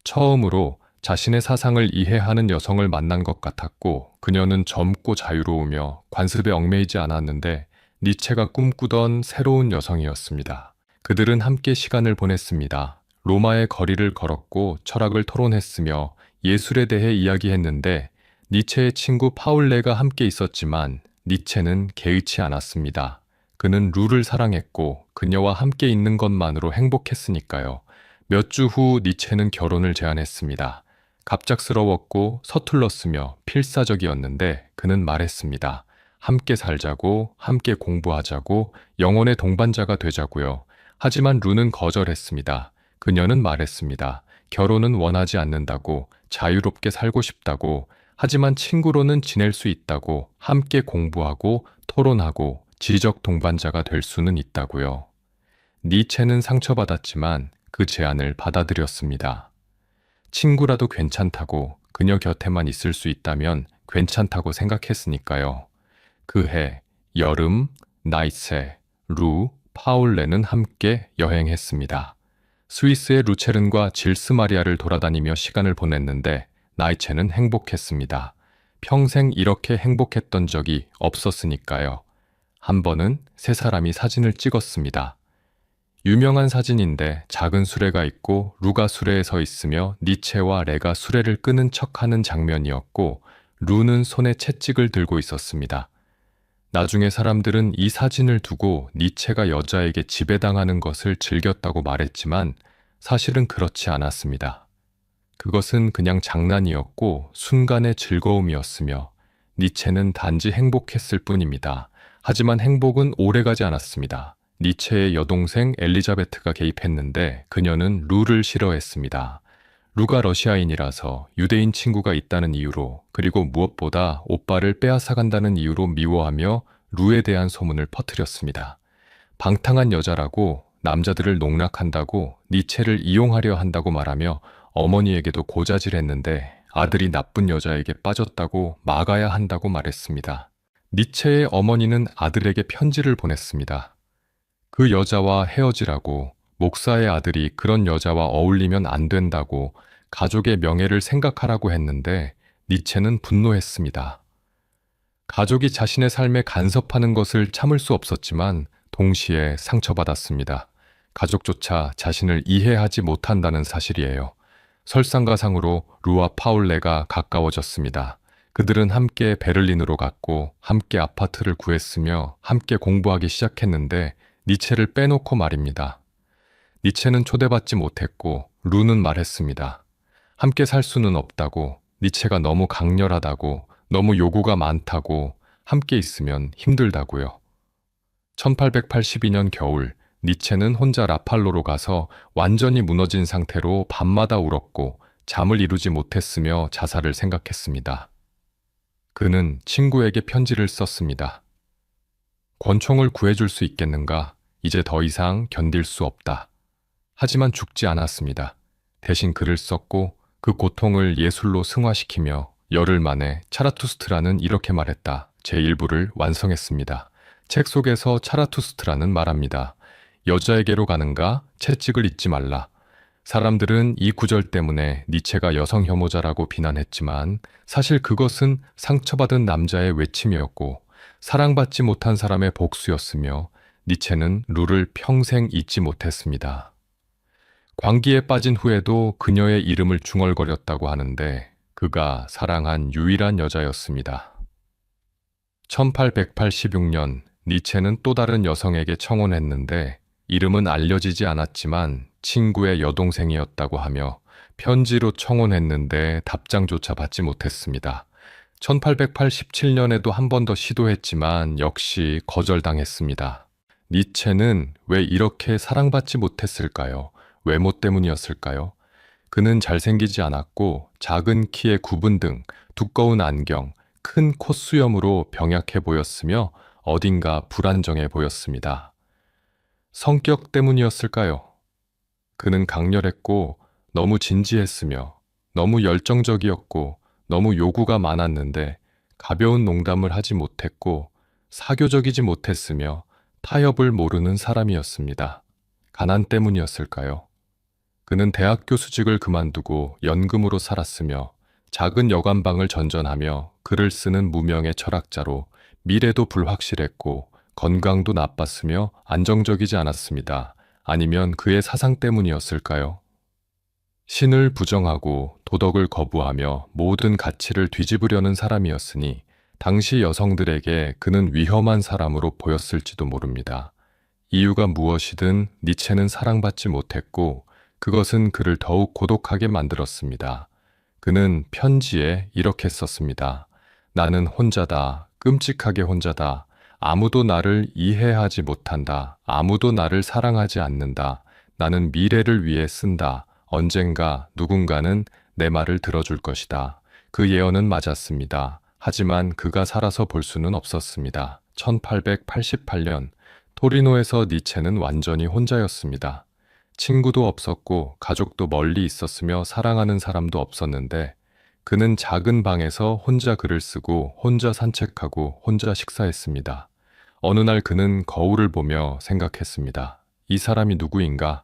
처음으로 자신의 사상을 이해하는 여성을 만난 것 같았고 그녀는 젊고 자유로우며 관습에 얽매이지 않았는데 니체가 꿈꾸던 새로운 여성이었습니다. 그들은 함께 시간을 보냈습니다. 로마의 거리를 걸었고 철학을 토론했으며 예술에 대해 이야기했는데 니체의 친구 파울레가 함께 있었지만 니체는 개의치 않았습니다. 그는 루를 사랑했고 그녀와 함께 있는 것만으로 행복했으니까요. 몇 주 후 니체는 결혼을 제안했습니다. 갑작스러웠고 서툴렀으며 필사적이었는데 그는 말했습니다. 함께 살자고, 함께 공부하자고, 영혼의 동반자가 되자고요. 하지만 루는 거절했습니다. 그녀는 말했습니다. 결혼은 원하지 않는다고, 자유롭게 살고 싶다고, 하지만 친구로는 지낼 수 있다고, 함께 공부하고, 토론하고, 지적 동반자가 될 수는 있다고요. 니체는 상처받았지만 그 제안을 받아들였습니다. 친구라도 괜찮다고 그녀 곁에만 있을 수 있다면 괜찮다고 생각했으니까요. 그 해 여름 나이체, 루, 파울레는 함께 여행했습니다. 스위스의 루체른과 질스 마리아를 돌아다니며 시간을 보냈는데 나이체는 행복했습니다. 평생 이렇게 행복했던 적이 없었으니까요. 한 번은 세 사람이 사진을 찍었습니다. 유명한 사진인데 작은 수레가 있고 루가 수레에 서 있으며 니체와 레가 수레를 끄는 척하는 장면이었고 루는 손에 채찍을 들고 있었습니다. 나중에 사람들은 이 사진을 두고 니체가 여자에게 지배당하는 것을 즐겼다고 말했지만 사실은 그렇지 않았습니다. 그것은 그냥 장난이었고 순간의 즐거움이었으며 니체는 단지 행복했을 뿐입니다. 하지만 행복은 오래가지 않았습니다. 니체의 여동생 엘리자베트가 개입했는데 그녀는 루를 싫어했습니다. 루가 러시아인이라서 유대인 친구가 있다는 이유로 그리고 무엇보다 오빠를 빼앗아간다는 이유로 미워하며 루에 대한 소문을 퍼뜨렸습니다. 방탕한 여자라고 남자들을 농락한다고 니체를 이용하려 한다고 말하며 어머니에게도 고자질했는데 아들이 나쁜 여자에게 빠졌다고 막아야 한다고 말했습니다. 니체의 어머니는 아들에게 편지를 보냈습니다. 그 여자와 헤어지라고, 목사의 아들이 그런 여자와 어울리면 안 된다고, 가족의 명예를 생각하라고 했는데 니체는 분노했습니다. 가족이 자신의 삶에 간섭하는 것을 참을 수 없었지만 동시에 상처받았습니다. 가족조차 자신을 이해하지 못한다는 사실이에요. 설상가상으로 루와 파울레가 가까워졌습니다. 그들은 함께 베를린으로 갔고 함께 아파트를 구했으며 함께 공부하기 시작했는데 니체를 빼놓고 말입니다. 니체는 초대받지 못했고 루는 말했습니다. 함께 살 수는 없다고, 니체가 너무 강렬하다고, 너무 요구가 많다고, 함께 있으면 힘들다고요. 1882년 겨울, 니체는 혼자 라팔로로 가서 완전히 무너진 상태로 밤마다 울었고 잠을 이루지 못했으며 자살을 생각했습니다. 그는 친구에게 편지를 썼습니다. 권총을 구해줄 수 있겠는가? 이제 더 이상 견딜 수 없다. 하지만 죽지 않았습니다. 대신 글을 썼고 그 고통을 예술로 승화시키며 열흘 만에 차라투스트라는 이렇게 말했다. 제1부를 완성했습니다. 책 속에서 차라투스트라는 말합니다. 여자에게로 가는가? 채찍을 잊지 말라. 사람들은 이 구절 때문에 니체가 여성 혐오자라고 비난했지만 사실 그것은 상처받은 남자의 외침이었고 사랑받지 못한 사람의 복수였으며 니체는 루를 평생 잊지 못했습니다. 광기에 빠진 후에도 그녀의 이름을 중얼거렸다고 하는데 그가 사랑한 유일한 여자였습니다. 1886년 니체는 또 다른 여성에게 청혼했는데 이름은 알려지지 않았지만 친구의 여동생이었다고 하며 편지로 청혼했는데 답장조차 받지 못했습니다. 1887년에도 한 번 더 시도했지만 역시 거절당했습니다. 니체는 왜 이렇게 사랑받지 못했을까요? 외모 때문이었을까요? 그는 잘생기지 않았고 작은 키에 구분 등 두꺼운 안경, 큰 콧수염으로 병약해 보였으며 어딘가 불안정해 보였습니다. 성격 때문이었을까요? 그는 강렬했고 너무 진지했으며 너무 열정적이었고 너무 요구가 많았는데 가벼운 농담을 하지 못했고 사교적이지 못했으며 타협을 모르는 사람이었습니다. 가난 때문이었을까요? 그는 대학 교수직을 그만두고 연금으로 살았으며 작은 여관방을 전전하며 글을 쓰는 무명의 철학자로 미래도 불확실했고 건강도 나빴으며 안정적이지 않았습니다. 아니면 그의 사상 때문이었을까요? 신을 부정하고 도덕을 거부하며 모든 가치를 뒤집으려는 사람이었으니 당시 여성들에게 그는 위험한 사람으로 보였을지도 모릅니다. 이유가 무엇이든 니체는 사랑받지 못했고 그것은 그를 더욱 고독하게 만들었습니다. 그는 편지에 이렇게 썼습니다. 나는 혼자다. 끔찍하게 혼자다. 아무도 나를 이해하지 못한다. 아무도 나를 사랑하지 않는다. 나는 미래를 위해 쓴다. 언젠가 누군가는 내 말을 들어줄 것이다. 그 예언은 맞았습니다. 하지만 그가 살아서 볼 수는 없었습니다. 1888년 토리노에서 니체는 완전히 혼자였습니다. 친구도 없었고 가족도 멀리 있었으며 사랑하는 사람도 없었는데 그는 작은 방에서 혼자 글을 쓰고 혼자 산책하고 혼자 식사했습니다. 어느 날 그는 거울을 보며 생각했습니다. 이 사람이 누구인가?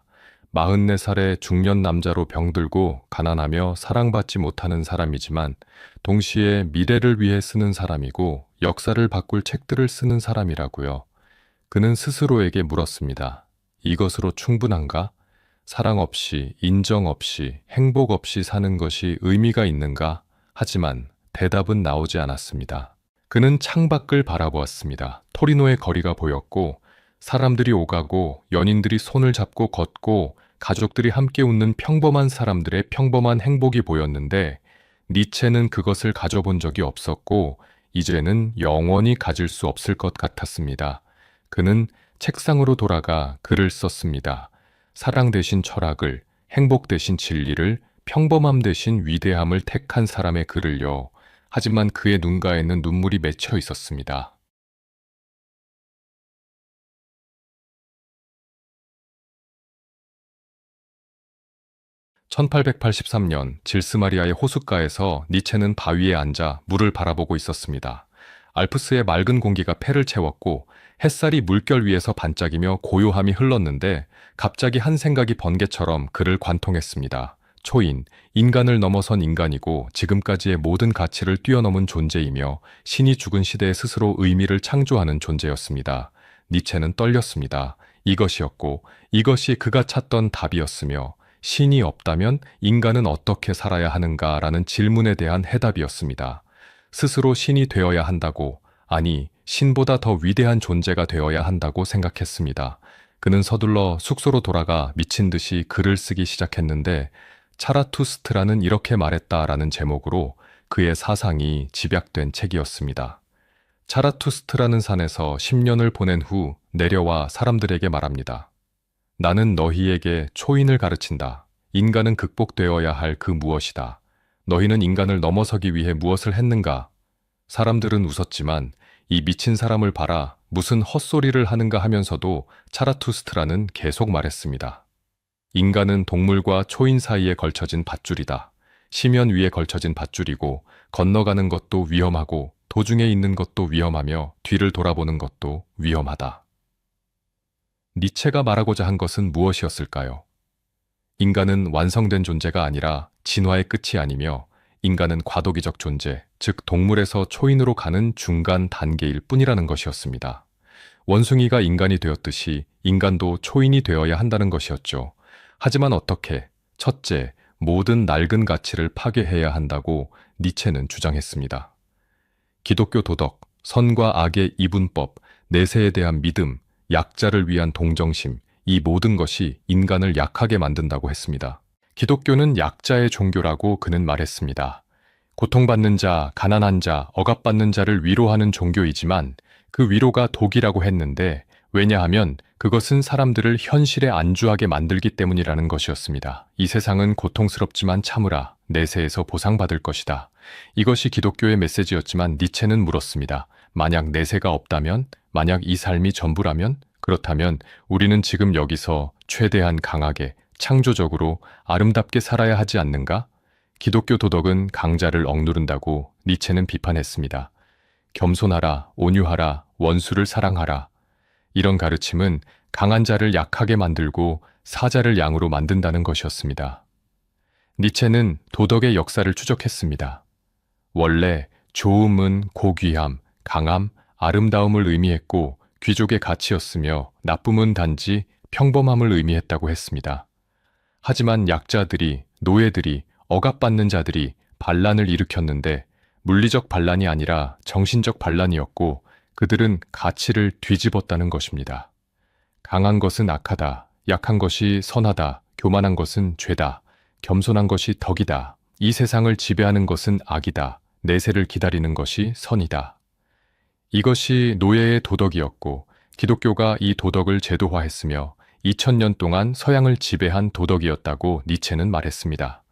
44살의 중년 남자로 병들고 가난하며 사랑받지 못하는 사람이지만 동시에 미래를 위해 쓰는 사람이고 역사를 바꿀 책들을 쓰는 사람이라고요. 그는 스스로에게 물었습니다. 이것으로 충분한가? 사랑 없이, 인정 없이, 행복 없이 사는 것이 의미가 있는가? 하지만 대답은 나오지 않았습니다. 그는 창밖을 바라보았습니다. 토리노의 거리가 보였고 사람들이 오가고 연인들이 손을 잡고 걷고 가족들이 함께 웃는 평범한 사람들의 평범한 행복이 보였는데 니체는 그것을 가져본 적이 없었고 이제는 영원히 가질 수 없을 것 같았습니다. 그는 책상으로 돌아가 글을 썼습니다. 사랑 대신 철학을, 행복 대신 진리를, 평범함 대신 위대함을 택한 사람의 글을요. 하지만 그의 눈가에는 눈물이 맺혀 있었습니다. 1883년 질스마리아의 호숫가에서 니체는 바위에 앉아 물을 바라보고 있었습니다. 알프스의 맑은 공기가 폐를 채웠고 햇살이 물결 위에서 반짝이며 고요함이 흘렀는데 갑자기 한 생각이 번개처럼 그를 관통했습니다. 초인, 인간을 넘어선 인간이고 지금까지의 모든 가치를 뛰어넘은 존재이며 신이 죽은 시대에 스스로 의미를 창조하는 존재였습니다. 니체는 떨렸습니다. 이것이었고 이것이 그가 찾던 답이었으며 신이 없다면 인간은 어떻게 살아야 하는가라는 질문에 대한 해답이었습니다. 스스로 신이 되어야 한다고, 아니, 신보다 더 위대한 존재가 되어야 한다고 생각했습니다. 그는 서둘러 숙소로 돌아가 미친 듯이 글을 쓰기 시작했는데 차라투스트라는 이렇게 말했다라는 제목으로 그의 사상이 집약된 책이었습니다. 차라투스트라는 산에서 10년을 보낸 후 내려와 사람들에게 말합니다. 나는 너희에게 초인을 가르친다. 인간은 극복되어야 할 그 무엇이다. 너희는 인간을 넘어서기 위해 무엇을 했는가? 사람들은 웃었지만 이 미친 사람을 봐라. 무슨 헛소리를 하는가 하면서도 차라투스트라는 계속 말했습니다. 인간은 동물과 초인 사이에 걸쳐진 밧줄이다. 심연 위에 걸쳐진 밧줄이고 건너가는 것도 위험하고 도중에 있는 것도 위험하며 뒤를 돌아보는 것도 위험하다. 니체가 말하고자 한 것은 무엇이었을까요? 인간은 완성된 존재가 아니라 진화의 끝이 아니며 인간은 과도기적 존재, 즉 동물에서 초인으로 가는 중간 단계일 뿐이라는 것이었습니다. 원숭이가 인간이 되었듯이 인간도 초인이 되어야 한다는 것이었죠. 하지만 어떻게? 첫째, 모든 낡은 가치를 파괴해야 한다고 니체는 주장했습니다. 기독교 도덕, 선과 악의 이분법, 내세에 대한 믿음, 약자를 위한 동정심, 이 모든 것이 인간을 약하게 만든다고 했습니다. 기독교는 약자의 종교라고 그는 말했습니다. 고통받는 자, 가난한 자, 억압받는 자를 위로하는 종교이지만 그 위로가 독이라고 했는데 왜냐하면 그것은 사람들을 현실에 안주하게 만들기 때문이라는 것이었습니다. 이 세상은 고통스럽지만 참으라, 내세에서 보상받을 것이다. 이것이 기독교의 메시지였지만 니체는 물었습니다. 만약 내세가 없다면? 만약 이 삶이 전부라면? 그렇다면 우리는 지금 여기서 최대한 강하게, 창조적으로, 아름답게 살아야 하지 않는가? 기독교 도덕은 강자를 억누른다고 니체는 비판했습니다. 겸손하라, 온유하라, 원수를 사랑하라. 이런 가르침은 강한 자를 약하게 만들고 사자를 양으로 만든다는 것이었습니다. 니체는 도덕의 역사를 추적했습니다. 원래 좋음은 고귀함, 강함, 아름다움을 의미했고 귀족의 가치였으며 나쁨은 단지 평범함을 의미했다고 했습니다. 하지만 약자들이, 노예들이, 억압받는 자들이 반란을 일으켰는데 물리적 반란이 아니라 정신적 반란이었고 그들은 가치를 뒤집었다는 것입니다. 강한 것은 악하다, 약한 것이 선하다, 교만한 것은 죄다, 겸손한 것이 덕이다, 이 세상을 지배하는 것은 악이다, 내세를 기다리는 것이 선이다. 이것이 노예의 도덕이었고 기독교가 이 도덕을 제도화했으며 2000년 동안 서양을 지배한 도덕이었다고 니체는 말했습니다.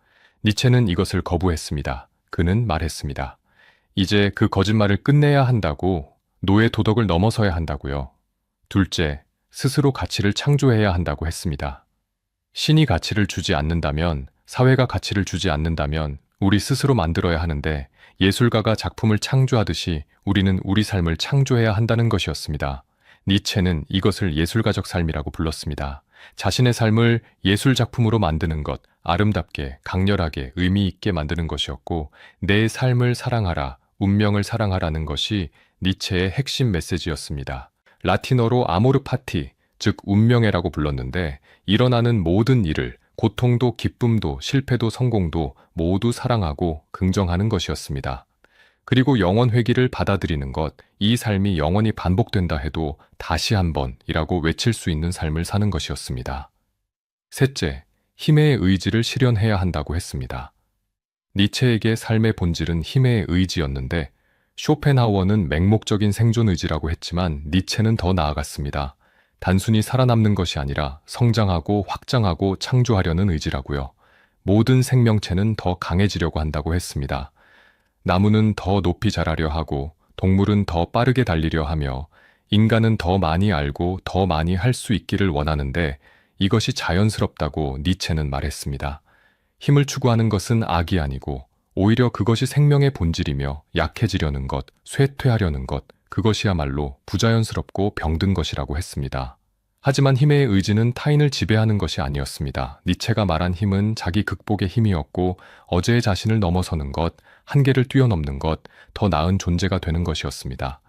니체는 이것을 거부했습니다. 그는 말했습니다. 이제 그 거짓말을 끝내야 한다고, 노예 도덕을 넘어서야 한다고요. 둘째, 스스로 가치를 창조해야 한다고 했습니다. 신이 가치를 주지 않는다면, 사회가 가치를 주지 않는다면 우리 스스로 만들어야 하는데 예술가가 작품을 창조하듯이 우리는 우리 삶을 창조해야 한다는 것이었습니다. 니체는 이것을 예술가적 삶이라고 불렀습니다. 자신의 삶을 예술 작품으로 만드는 것, 아름답게, 강렬하게, 의미 있게 만드는 것이었고 내 삶을 사랑하라, 운명을 사랑하라는 것이 니체의 핵심 메시지였습니다. 라틴어로 아모르 파티, 즉 운명회라고 불렀는데 일어나는 모든 일을 고통도 기쁨도 실패도 성공도 모두 사랑하고 긍정하는 것이었습니다. 그리고 영원 회귀를 받아들이는 것, 이 삶이 영원히 반복된다 해도 다시 한번이라고 외칠 수 있는 삶을 사는 것이었습니다. 셋째, 힘의 의지를 실현해야 한다고 했습니다. 니체에게 삶의 본질은 힘의 의지였는데 쇼펜하우어는 맹목적인 생존 의지라고 했지만 니체는 더 나아갔습니다. 단순히 살아남는 것이 아니라 성장하고 확장하고 창조하려는 의지라고요. 모든 생명체는 더 강해지려고 한다고 했습니다. 나무는 더 높이 자라려 하고 동물은 더 빠르게 달리려 하며 인간은 더 많이 알고 더 많이 할 수 있기를 원하는데 이것이 자연스럽다고 니체는 말했습니다. 힘을 추구하는 것은 악이 아니고 오히려 그것이 생명의 본질이며 약해지려는 것, 쇠퇴하려는 것, 그것이야말로 부자연스럽고 병든 것이라고 했습니다. 하지만 힘의 의지는 타인을 지배하는 것이 아니었습니다. 니체가 말한 힘은 자기 극복의 힘이었고 어제의 자신을 넘어서는 것, 한계를 뛰어넘는 것, 더 나은 존재가 되는 것이었습니다.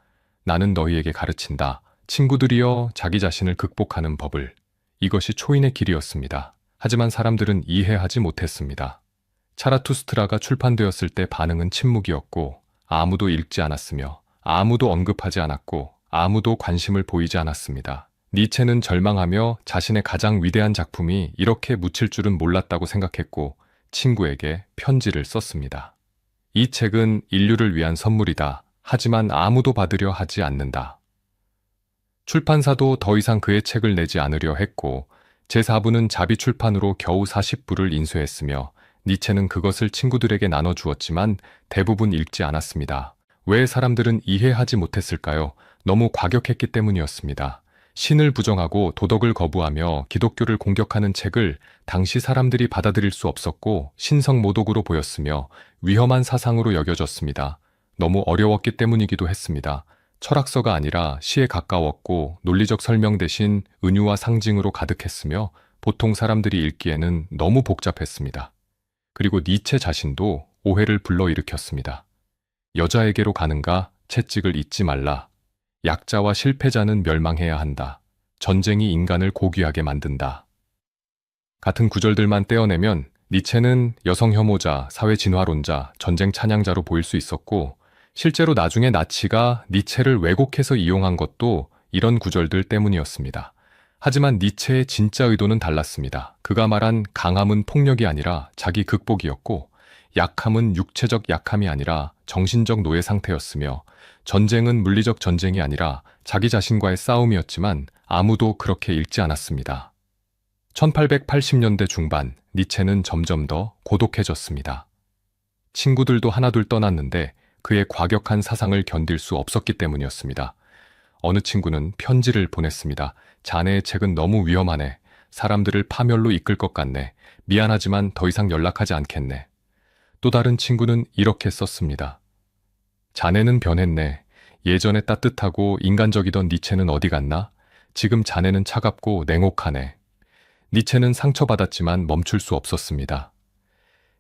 나는 너희에게 가르친다. 친구들이여 자기 자신을 극복하는 법을. 이것이 초인의 길이었습니다. 하지만 사람들은 이해하지 못했습니다. 차라투스트라가 출판되었을 때 반응은 침묵이었고 아무도 읽지 않았으며 아무도 언급하지 않았고 아무도 관심을 보이지 않았습니다. 니체는 절망하며 자신의 가장 위대한 작품이 이렇게 묻힐 줄은 몰랐다고 생각했고 친구에게 편지를 썼습니다. 이 책은 인류를 위한 선물이다. 하지만 아무도 받으려 하지 않는다. 출판사도 더 이상 그의 책을 내지 않으려 했고 제4부는 자비 출판으로 겨우 40부를 인쇄했으며 니체는 그것을 친구들에게 나눠주었지만 대부분 읽지 않았습니다. 왜 사람들은 이해하지 못했을까요? 너무 과격했기 때문이었습니다. 신을 부정하고 도덕을 거부하며 기독교를 공격하는 책을 당시 사람들이 받아들일 수 없었고 신성모독으로 보였으며 위험한 사상으로 여겨졌습니다. 너무 어려웠기 때문이기도 했습니다. 철학서가 아니라 시에 가까웠고 논리적 설명 대신 은유와 상징으로 가득했으며 보통 사람들이 읽기에는 너무 복잡했습니다. 그리고 니체 자신도 오해를 불러일으켰습니다. 여자에게로 가는가? 채찍을 잊지 말라. 약자와 실패자는 멸망해야 한다. 전쟁이 인간을 고귀하게 만든다. 같은 구절들만 떼어내면 니체는 여성 혐오자, 사회 진화론자, 전쟁 찬양자로 보일 수 있었고 실제로 나중에 나치가 니체를 왜곡해서 이용한 것도 이런 구절들 때문이었습니다. 하지만 니체의 진짜 의도는 달랐습니다. 그가 말한 강함은 폭력이 아니라 자기 극복이었고 약함은 육체적 약함이 아니라 정신적 노예 상태였으며 전쟁은 물리적 전쟁이 아니라 자기 자신과의 싸움이었지만 아무도 그렇게 읽지 않았습니다. 1880년대 중반 니체는 점점 더 고독해졌습니다. 친구들도 하나둘 떠났는데 그의 과격한 사상을 견딜 수 없었기 때문이었습니다. 어느 친구는 편지를 보냈습니다. 자네의 책은 너무 위험하네. 사람들을 파멸로 이끌 것 같네. 미안하지만 더 이상 연락하지 않겠네. 또 다른 친구는 이렇게 썼습니다. 자네는 변했네. 예전에 따뜻하고 인간적이던 니체는 어디 갔나? 지금 자네는 차갑고 냉혹하네. 니체는 상처받았지만 멈출 수 없었습니다.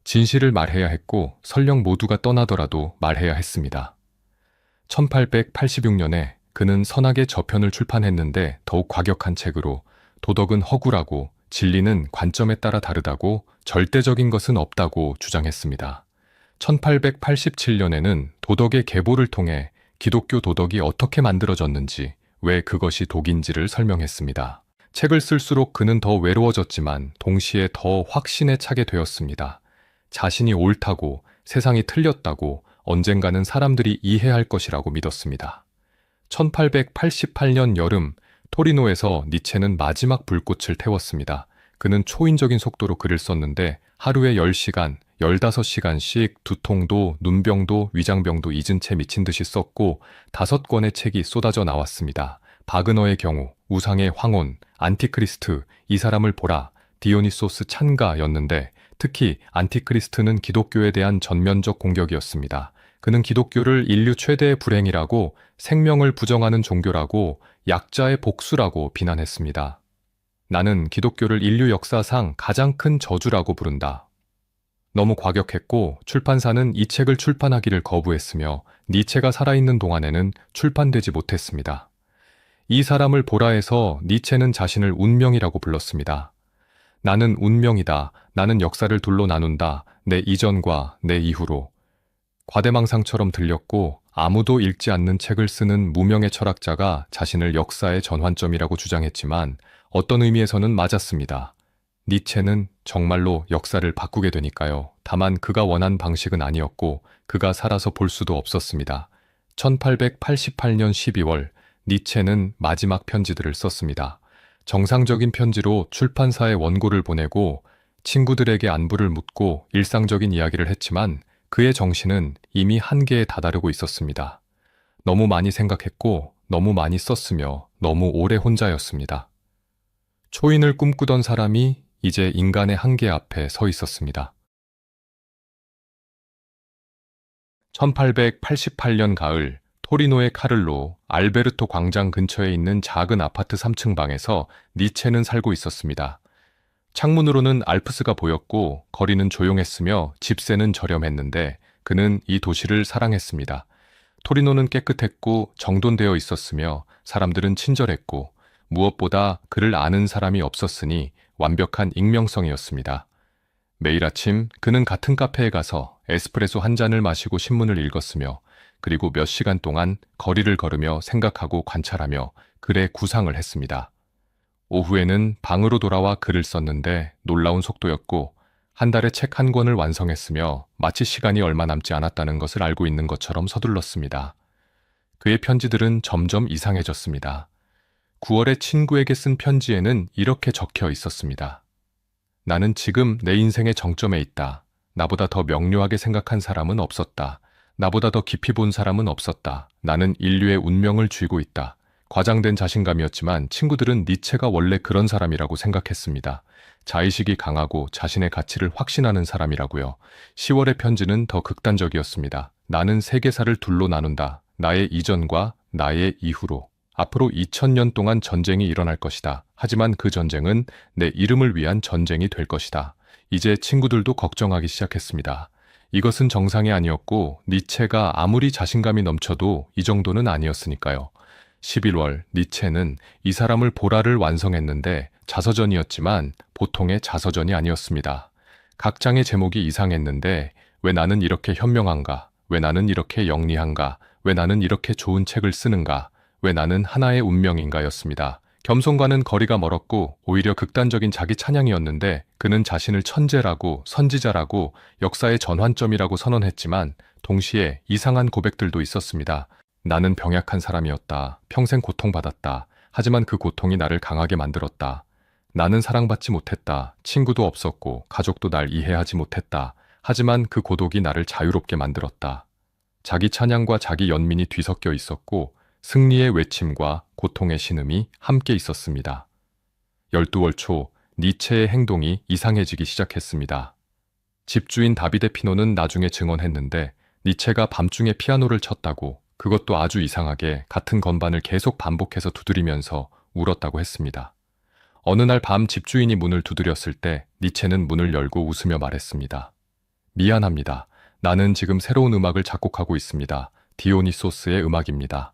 진실을 말해야 했고 설령 모두가 떠나더라도 말해야 했습니다. 1886년에 그는 선악의 저편을 출판했는데 더욱 과격한 책으로 도덕은 허구라고 진리는 관점에 따라 다르다고 절대적인 것은 없다고 주장했습니다. 1887년에는 도덕의 계보를 통해 기독교 도덕이 어떻게 만들어졌는지, 왜 그것이 독인지를 설명했습니다. 책을 쓸수록 그는 더 외로워졌지만 동시에 더 확신에 차게 되었습니다. 자신이 옳다고, 세상이 틀렸다고 언젠가는 사람들이 이해할 것이라고 믿었습니다. 1888년 여름 토리노에서 니체는 마지막 불꽃을 태웠습니다. 그는 초인적인 속도로 글을 썼는데 하루에 10시간, 15시간씩 두통도, 눈병도, 위장병도 잊은 채 미친 듯이 썼고 5권의 책이 쏟아져 나왔습니다. 바그너의 경우, 우상의 황혼, 안티크리스트, 이 사람을 보라, 디오니소스 찬가였는데 특히 안티크리스트는 기독교에 대한 전면적 공격이었습니다. 그는 기독교를 인류 최대의 불행이라고, 생명을 부정하는 종교라고, 약자의 복수라고 비난했습니다. 나는 기독교를 인류 역사상 가장 큰 저주라고 부른다. 너무 과격했고 출판사는 이 책을 출판하기를 거부했으며 니체가 살아있는 동안에는 출판되지 못했습니다. 이 사람을 보라 해서 니체는 자신을 운명이라고 불렀습니다. 나는 운명이다. 나는 역사를 둘로 나눈다. 내 이전과 내 이후로. 과대망상처럼 들렸고 아무도 읽지 않는 책을 쓰는 무명의 철학자가 자신을 역사의 전환점이라고 주장했지만 어떤 의미에서는 맞았습니다. 니체는 정말로 역사를 바꾸게 되니까요. 다만 그가 원한 방식은 아니었고 그가 살아서 볼 수도 없었습니다. 1888년 12월 니체는 마지막 편지들을 썼습니다. 정상적인 편지로 출판사에 원고를 보내고 친구들에게 안부를 묻고 일상적인 이야기를 했지만 그의 정신은 이미 한계에 다다르고 있었습니다. 너무 많이 생각했고 너무 많이 썼으며 너무 오래 혼자였습니다. 초인을 꿈꾸던 사람이 이제 인간의 한계 앞에 서 있었습니다. 1888년 가을 토리노의 카를로 알베르토 광장 근처에 있는 작은 아파트 3층 방에서 니체는 살고 있었습니다. 창문으로는 알프스가 보였고 거리는 조용했으며 집세는 저렴했는데 그는 이 도시를 사랑했습니다. 토리노는 깨끗했고 정돈되어 있었으며 사람들은 친절했고 무엇보다 그를 아는 사람이 없었으니 완벽한 익명성이었습니다. 매일 아침 그는 같은 카페에 가서 에스프레소 한 잔을 마시고 신문을 읽었으며 그리고 몇 시간 동안 거리를 걸으며 생각하고 관찰하며 글의 구상을 했습니다. 오후에는 방으로 돌아와 글을 썼는데 놀라운 속도였고 한 달에 책 한 권을 완성했으며 마치 시간이 얼마 남지 않았다는 것을 알고 있는 것처럼 서둘렀습니다. 그의 편지들은 점점 이상해졌습니다. 9월에 친구에게 쓴 편지에는 이렇게 적혀 있었습니다. 나는 지금 내 인생의 정점에 있다. 나보다 더 명료하게 생각한 사람은 없었다. 나보다 더 깊이 본 사람은 없었다. 나는 인류의 운명을 쥐고 있다. 과장된 자신감이었지만 친구들은 니체가 원래 그런 사람이라고 생각했습니다. 자의식이 강하고 자신의 가치를 확신하는 사람이라고요. 10월의 편지는 더 극단적이었습니다. 나는 세계사를 둘로 나눈다. 나의 이전과 나의 이후로. 앞으로 2000년 동안 전쟁이 일어날 것이다. 하지만 그 전쟁은 내 이름을 위한 전쟁이 될 것이다. 이제 친구들도 걱정하기 시작했습니다. 이것은 정상이 아니었고 니체가 아무리 자신감이 넘쳐도 이 정도는 아니었으니까요. 11월 니체는 이 사람을 보라를 완성했는데 자서전이었지만 보통의 자서전이 아니었습니다. 각 장의 제목이 이상했는데 왜 나는 이렇게 현명한가? 왜 나는 이렇게 영리한가? 왜 나는 이렇게 좋은 책을 쓰는가? 왜 나는 하나의 운명인가였습니다. 겸손과는 거리가 멀었고 오히려 극단적인 자기 찬양이었는데 그는 자신을 천재라고 선지자라고 역사의 전환점이라고 선언했지만 동시에 이상한 고백들도 있었습니다. 나는 병약한 사람이었다. 평생 고통받았다. 하지만 그 고통이 나를 강하게 만들었다. 나는 사랑받지 못했다. 친구도 없었고 가족도 날 이해하지 못했다. 하지만 그 고독이 나를 자유롭게 만들었다. 자기 찬양과 자기 연민이 뒤섞여 있었고 승리의 외침과 고통의 신음이 함께 있었습니다. 12월 초 니체의 행동이 이상해지기 시작했습니다. 집주인 다비데 피노는 나중에 증언했는데 니체가 밤중에 피아노를 쳤다고 그것도 아주 이상하게 같은 건반을 계속 반복해서 두드리면서 울었다고 했습니다. 어느 날 밤 집주인이 문을 두드렸을 때 니체는 문을 열고 웃으며 말했습니다. 미안합니다. 나는 지금 새로운 음악을 작곡하고 있습니다. 디오니소스의 음악입니다.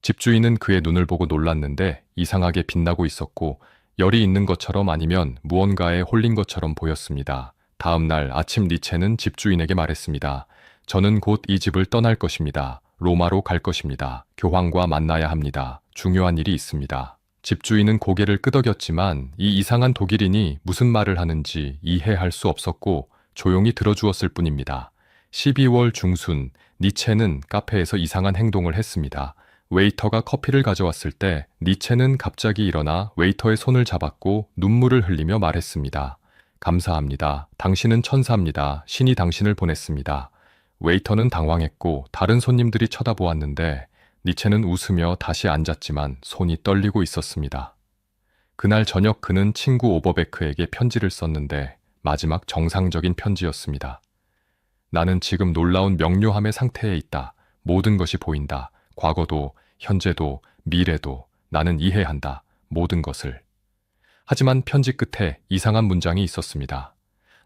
집주인은 그의 눈을 보고 놀랐는데 이상하게 빛나고 있었고 열이 있는 것처럼 아니면 무언가에 홀린 것처럼 보였습니다. 다음 날 아침 니체는 집주인에게 말했습니다. 저는 곧 이 집을 떠날 것입니다. 로마로 갈 것입니다. 교황과 만나야 합니다. 중요한 일이 있습니다. 집주인은 고개를 끄덕였지만 이 이상한 독일인이 무슨 말을 하는지 이해할 수 없었고 조용히 들어주었을 뿐입니다. 12월 중순 니체는 카페에서 이상한 행동을 했습니다. 웨이터가 커피를 가져왔을 때 니체는 갑자기 일어나 웨이터의 손을 잡았고 눈물을 흘리며 말했습니다. 감사합니다. 당신은 천사입니다. 신이 당신을 보냈습니다. 웨이터는 당황했고 다른 손님들이 쳐다보았는데 니체는 웃으며 다시 앉았지만 손이 떨리고 있었습니다. 그날 저녁 그는 친구 오버베크에게 편지를 썼는데 마지막 정상적인 편지였습니다. 나는 지금 놀라운 명료함의 상태에 있다. 모든 것이 보인다. 과거도, 현재도, 미래도 나는 이해한다. 모든 것을. 하지만 편지 끝에 이상한 문장이 있었습니다.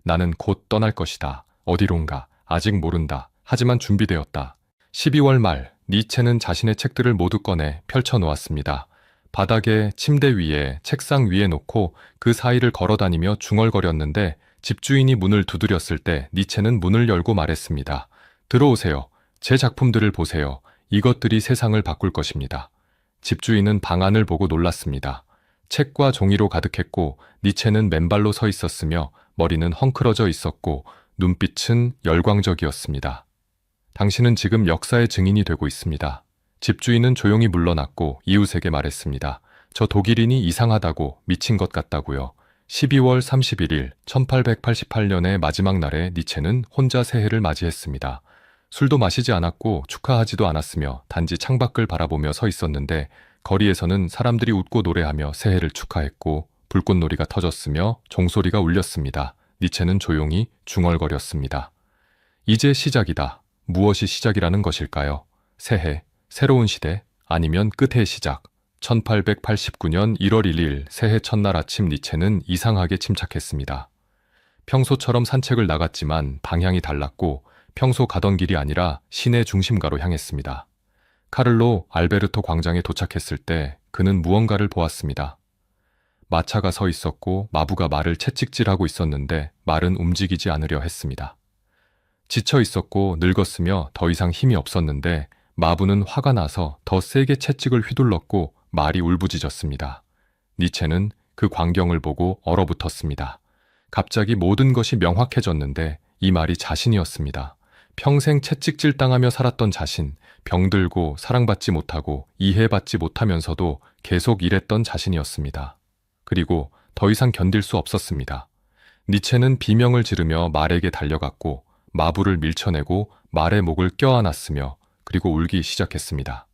나는 곧 떠날 것이다. 어디론가. 아직 모른다. 하지만 준비되었다. 12월 말 니체는 자신의 책들을 모두 꺼내 펼쳐 놓았습니다. 바닥에, 침대 위에, 책상 위에 놓고 그 사이를 걸어다니며 중얼거렸는데 집주인이 문을 두드렸을 때 니체는 문을 열고 말했습니다. 들어오세요. 제 작품들을 보세요. 이것들이 세상을 바꿀 것입니다. 집주인은 방 안을 보고 놀랐습니다. 책과 종이로 가득했고 니체는 맨발로 서 있었으며 머리는 헝클어져 있었고 눈빛은 열광적이었습니다. 당신은 지금 역사의 증인이 되고 있습니다. 집주인은 조용히 물러났고 이웃에게 말했습니다. 저 독일인이 이상하다고, 미친 것 같다고요. 12월 31일 1888년의 마지막 날에 니체는 혼자 새해를 맞이했습니다. 술도 마시지 않았고 축하하지도 않았으며 단지 창밖을 바라보며 서 있었는데 거리에서는 사람들이 웃고 노래하며 새해를 축하했고 불꽃놀이가 터졌으며 종소리가 울렸습니다. 니체는 조용히 중얼거렸습니다. 이제 시작이다. 무엇이 시작이라는 것일까요? 새해, 새로운 시대, 아니면 끝의 시작. 1889년 1월 1일 새해 첫날 아침 니체는 이상하게 침착했습니다. 평소처럼 산책을 나갔지만 방향이 달랐고 평소 가던 길이 아니라 시내 중심가로 향했습니다. 카를로 알베르토 광장에 도착했을 때 그는 무언가를 보았습니다. 마차가 서 있었고 마부가 말을 채찍질하고 있었는데 말은 움직이지 않으려 했습니다. 지쳐 있었고 늙었으며 더 이상 힘이 없었는데 마부는 화가 나서 더 세게 채찍을 휘둘렀고 말이 울부짖었습니다. 니체는 그 광경을 보고 얼어붙었습니다. 갑자기 모든 것이 명확해졌는데 이 말이 자신이었습니다. 평생 채찍질 당하며 살았던 자신, 병들고 사랑받지 못하고 이해받지 못하면서도 계속 일했던 자신이었습니다. 그리고 더 이상 견딜 수 없었습니다. 니체는 비명을 지르며 말에게 달려갔고 마부를 밀쳐내고 말의 목을 껴안았으며 그리고 울기 시작했습니다.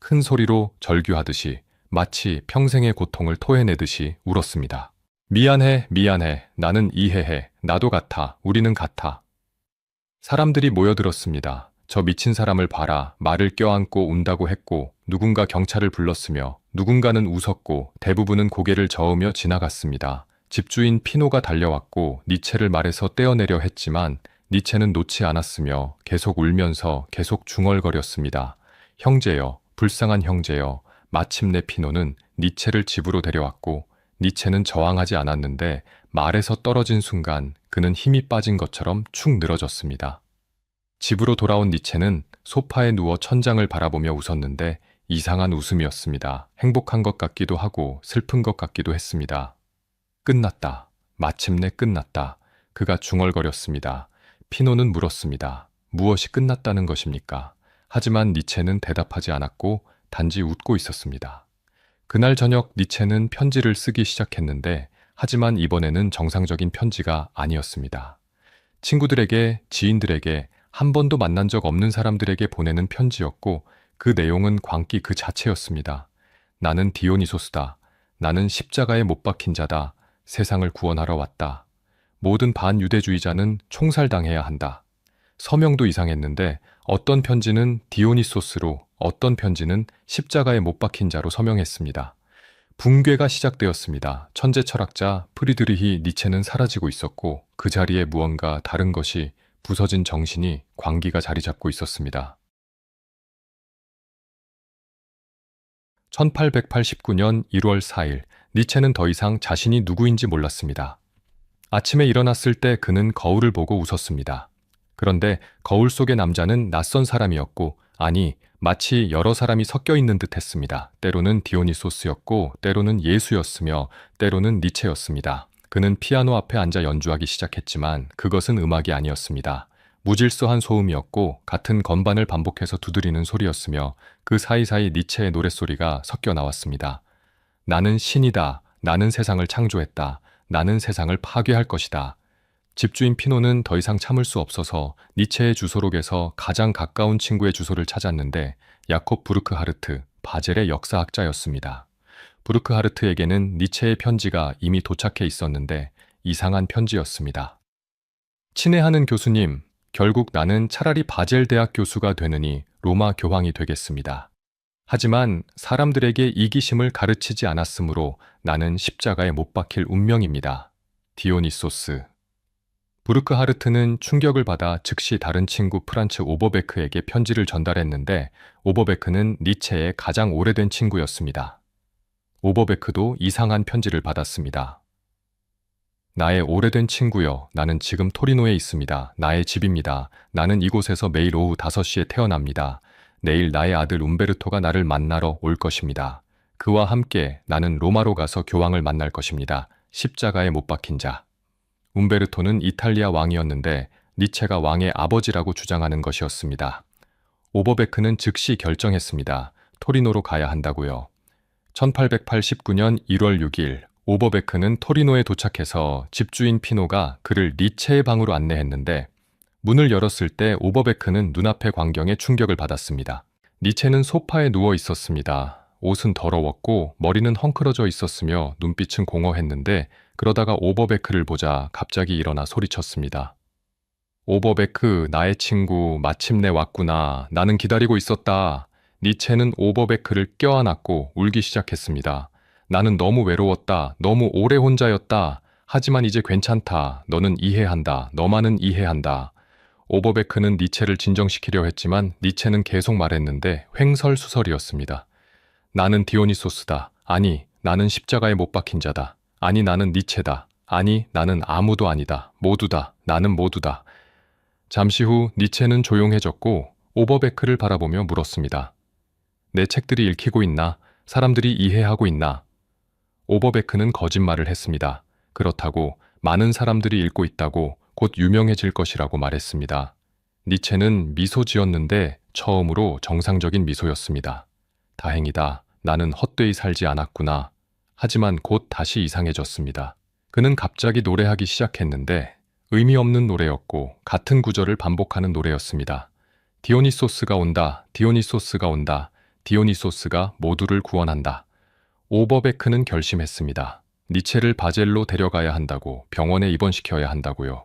큰 소리로 절규하듯이 마치 평생의 고통을 토해내듯이 울었습니다. 미안해, 미안해, 나는 이해해, 나도 같아, 우리는 같아. 사람들이 모여들었습니다. 저 미친 사람을 봐라, 말을 껴안고 운다고 했고 누군가 경찰을 불렀으며 누군가는 웃었고 대부분은 고개를 저으며 지나갔습니다. 집주인 피노가 달려왔고 니체를 말에서 떼어내려 했지만 니체는 놓지 않았으며 계속 울면서 계속 중얼거렸습니다. 형제여, 불쌍한 형제여. 마침내 피노는 니체를 집으로 데려왔고 니체는 저항하지 않았는데 말에서 떨어진 순간 그는 힘이 빠진 것처럼 축 늘어졌습니다. 집으로 돌아온 니체는 소파에 누워 천장을 바라보며 웃었는데 이상한 웃음이었습니다. 행복한 것 같기도 하고 슬픈 것 같기도 했습니다. 끝났다. 마침내 끝났다. 그가 중얼거렸습니다. 피노는 물었습니다. 무엇이 끝났다는 것입니까? 하지만 니체는 대답하지 않았고 단지 웃고 있었습니다. 그날 저녁 니체는 편지를 쓰기 시작했는데 하지만 이번에는 정상적인 편지가 아니었습니다. 친구들에게, 지인들에게, 한 번도 만난 적 없는 사람들에게 보내는 편지였고 그 내용은 광기 그 자체였습니다. 나는 디오니소스다. 나는 십자가에 못 박힌 자다. 세상을 구원하러 왔다. 모든 반유대주의자는 총살당해야 한다. 서명도 이상했는데 어떤 편지는 디오니소스로 어떤 편지는 십자가에 못 박힌 자로 서명했습니다. 붕괴가 시작되었습니다. 천재 철학자 프리드리히 니체는 사라지고 있었고 그 자리에 무언가 다른 것이 부서진 정신이 광기가 자리 잡고 있었습니다. 1889년 1월 4일 니체는 더 이상 자신이 누구인지 몰랐습니다. 아침에 일어났을 때 그는 거울을 보고 웃었습니다. 그런데 거울 속의 남자는 낯선 사람이었고 아니 마치 여러 사람이 섞여 있는 듯 했습니다. 때로는 디오니소스였고 때로는 예수였으며 때로는 니체였습니다. 그는 피아노 앞에 앉아 연주하기 시작했지만 그것은 음악이 아니었습니다. 무질서한 소음이었고 같은 건반을 반복해서 두드리는 소리였으며 그 사이사이 니체의 노랫소리가 섞여 나왔습니다. 나는 신이다. 나는 세상을 창조했다. 나는 세상을 파괴할 것이다. 집주인 피노는 더 이상 참을 수 없어서 니체의 주소록에서 가장 가까운 친구의 주소를 찾았는데 야콥 부르크하르트, 바젤의 역사학자였습니다. 부르크하르트에게는 니체의 편지가 이미 도착해 있었는데 이상한 편지였습니다. 친애하는 교수님, 결국 나는 차라리 바젤 대학 교수가 되느니 로마 교황이 되겠습니다. 하지만 사람들에게 이기심을 가르치지 않았으므로 나는 십자가에 못 박힐 운명입니다. 디오니소스. 부르크하르트는 충격을 받아 즉시 다른 친구 프란츠 오버베크에게 편지를 전달했는데 오버베크는 니체의 가장 오래된 친구였습니다. 오버베크도 이상한 편지를 받았습니다. 나의 오래된 친구여, 나는 지금 토리노에 있습니다. 나의 집입니다. 나는 이곳에서 매일 오후 5시에 태어납니다. 내일 나의 아들 움베르토가 나를 만나러 올 것입니다. 그와 함께 나는 로마로 가서 교황을 만날 것입니다. 십자가에 못 박힌 자. 움베르토는 이탈리아 왕이었는데 니체가 왕의 아버지라고 주장하는 것이었습니다. 오버베크는 즉시 결정했습니다. 토리노로 가야 한다고요. 1889년 1월 6일 오버베크는 토리노에 도착해서 집주인 피노가 그를 니체의 방으로 안내했는데 문을 열었을 때 오버베크는 눈앞의 광경에 충격을 받았습니다. 니체는 소파에 누워 있었습니다. 옷은 더러웠고 머리는 헝클어져 있었으며 눈빛은 공허했는데 그러다가 오버베크를 보자 갑자기 일어나 소리쳤습니다. 오버베크, 나의 친구, 마침내 왔구나. 나는 기다리고 있었다. 니체는 오버베크를 껴안았고 울기 시작했습니다. 나는 너무 외로웠다. 너무 오래 혼자였다. 하지만 이제 괜찮다. 너는 이해한다. 너만은 이해한다. 오버베크는 니체를 진정시키려 했지만 니체는 계속 말했는데 횡설수설이었습니다. 나는 디오니소스다. 아니, 나는 십자가에 못 박힌 자다. 아니, 나는 니체다. 아니, 나는 아무도 아니다. 모두다. 나는 모두다. 잠시 후 니체는 조용해졌고 오버베크를 바라보며 물었습니다. 내 책들이 읽히고 있나? 사람들이 이해하고 있나? 오버베크는 거짓말을 했습니다. 그렇다고 많은 사람들이 읽고 있다고 곧 유명해질 것이라고 말했습니다. 니체는 미소 지었는데 처음으로 정상적인 미소였습니다. 다행이다. 나는 헛되이 살지 않았구나. 하지만 곧 다시 이상해졌습니다. 그는 갑자기 노래하기 시작했는데 의미 없는 노래였고 같은 구절을 반복하는 노래였습니다. 디오니소스가 온다. 디오니소스가 온다. 디오니소스가 모두를 구원한다. 오버베크는 결심했습니다. 니체를 바젤로 데려가야 한다고, 병원에 입원시켜야 한다고요.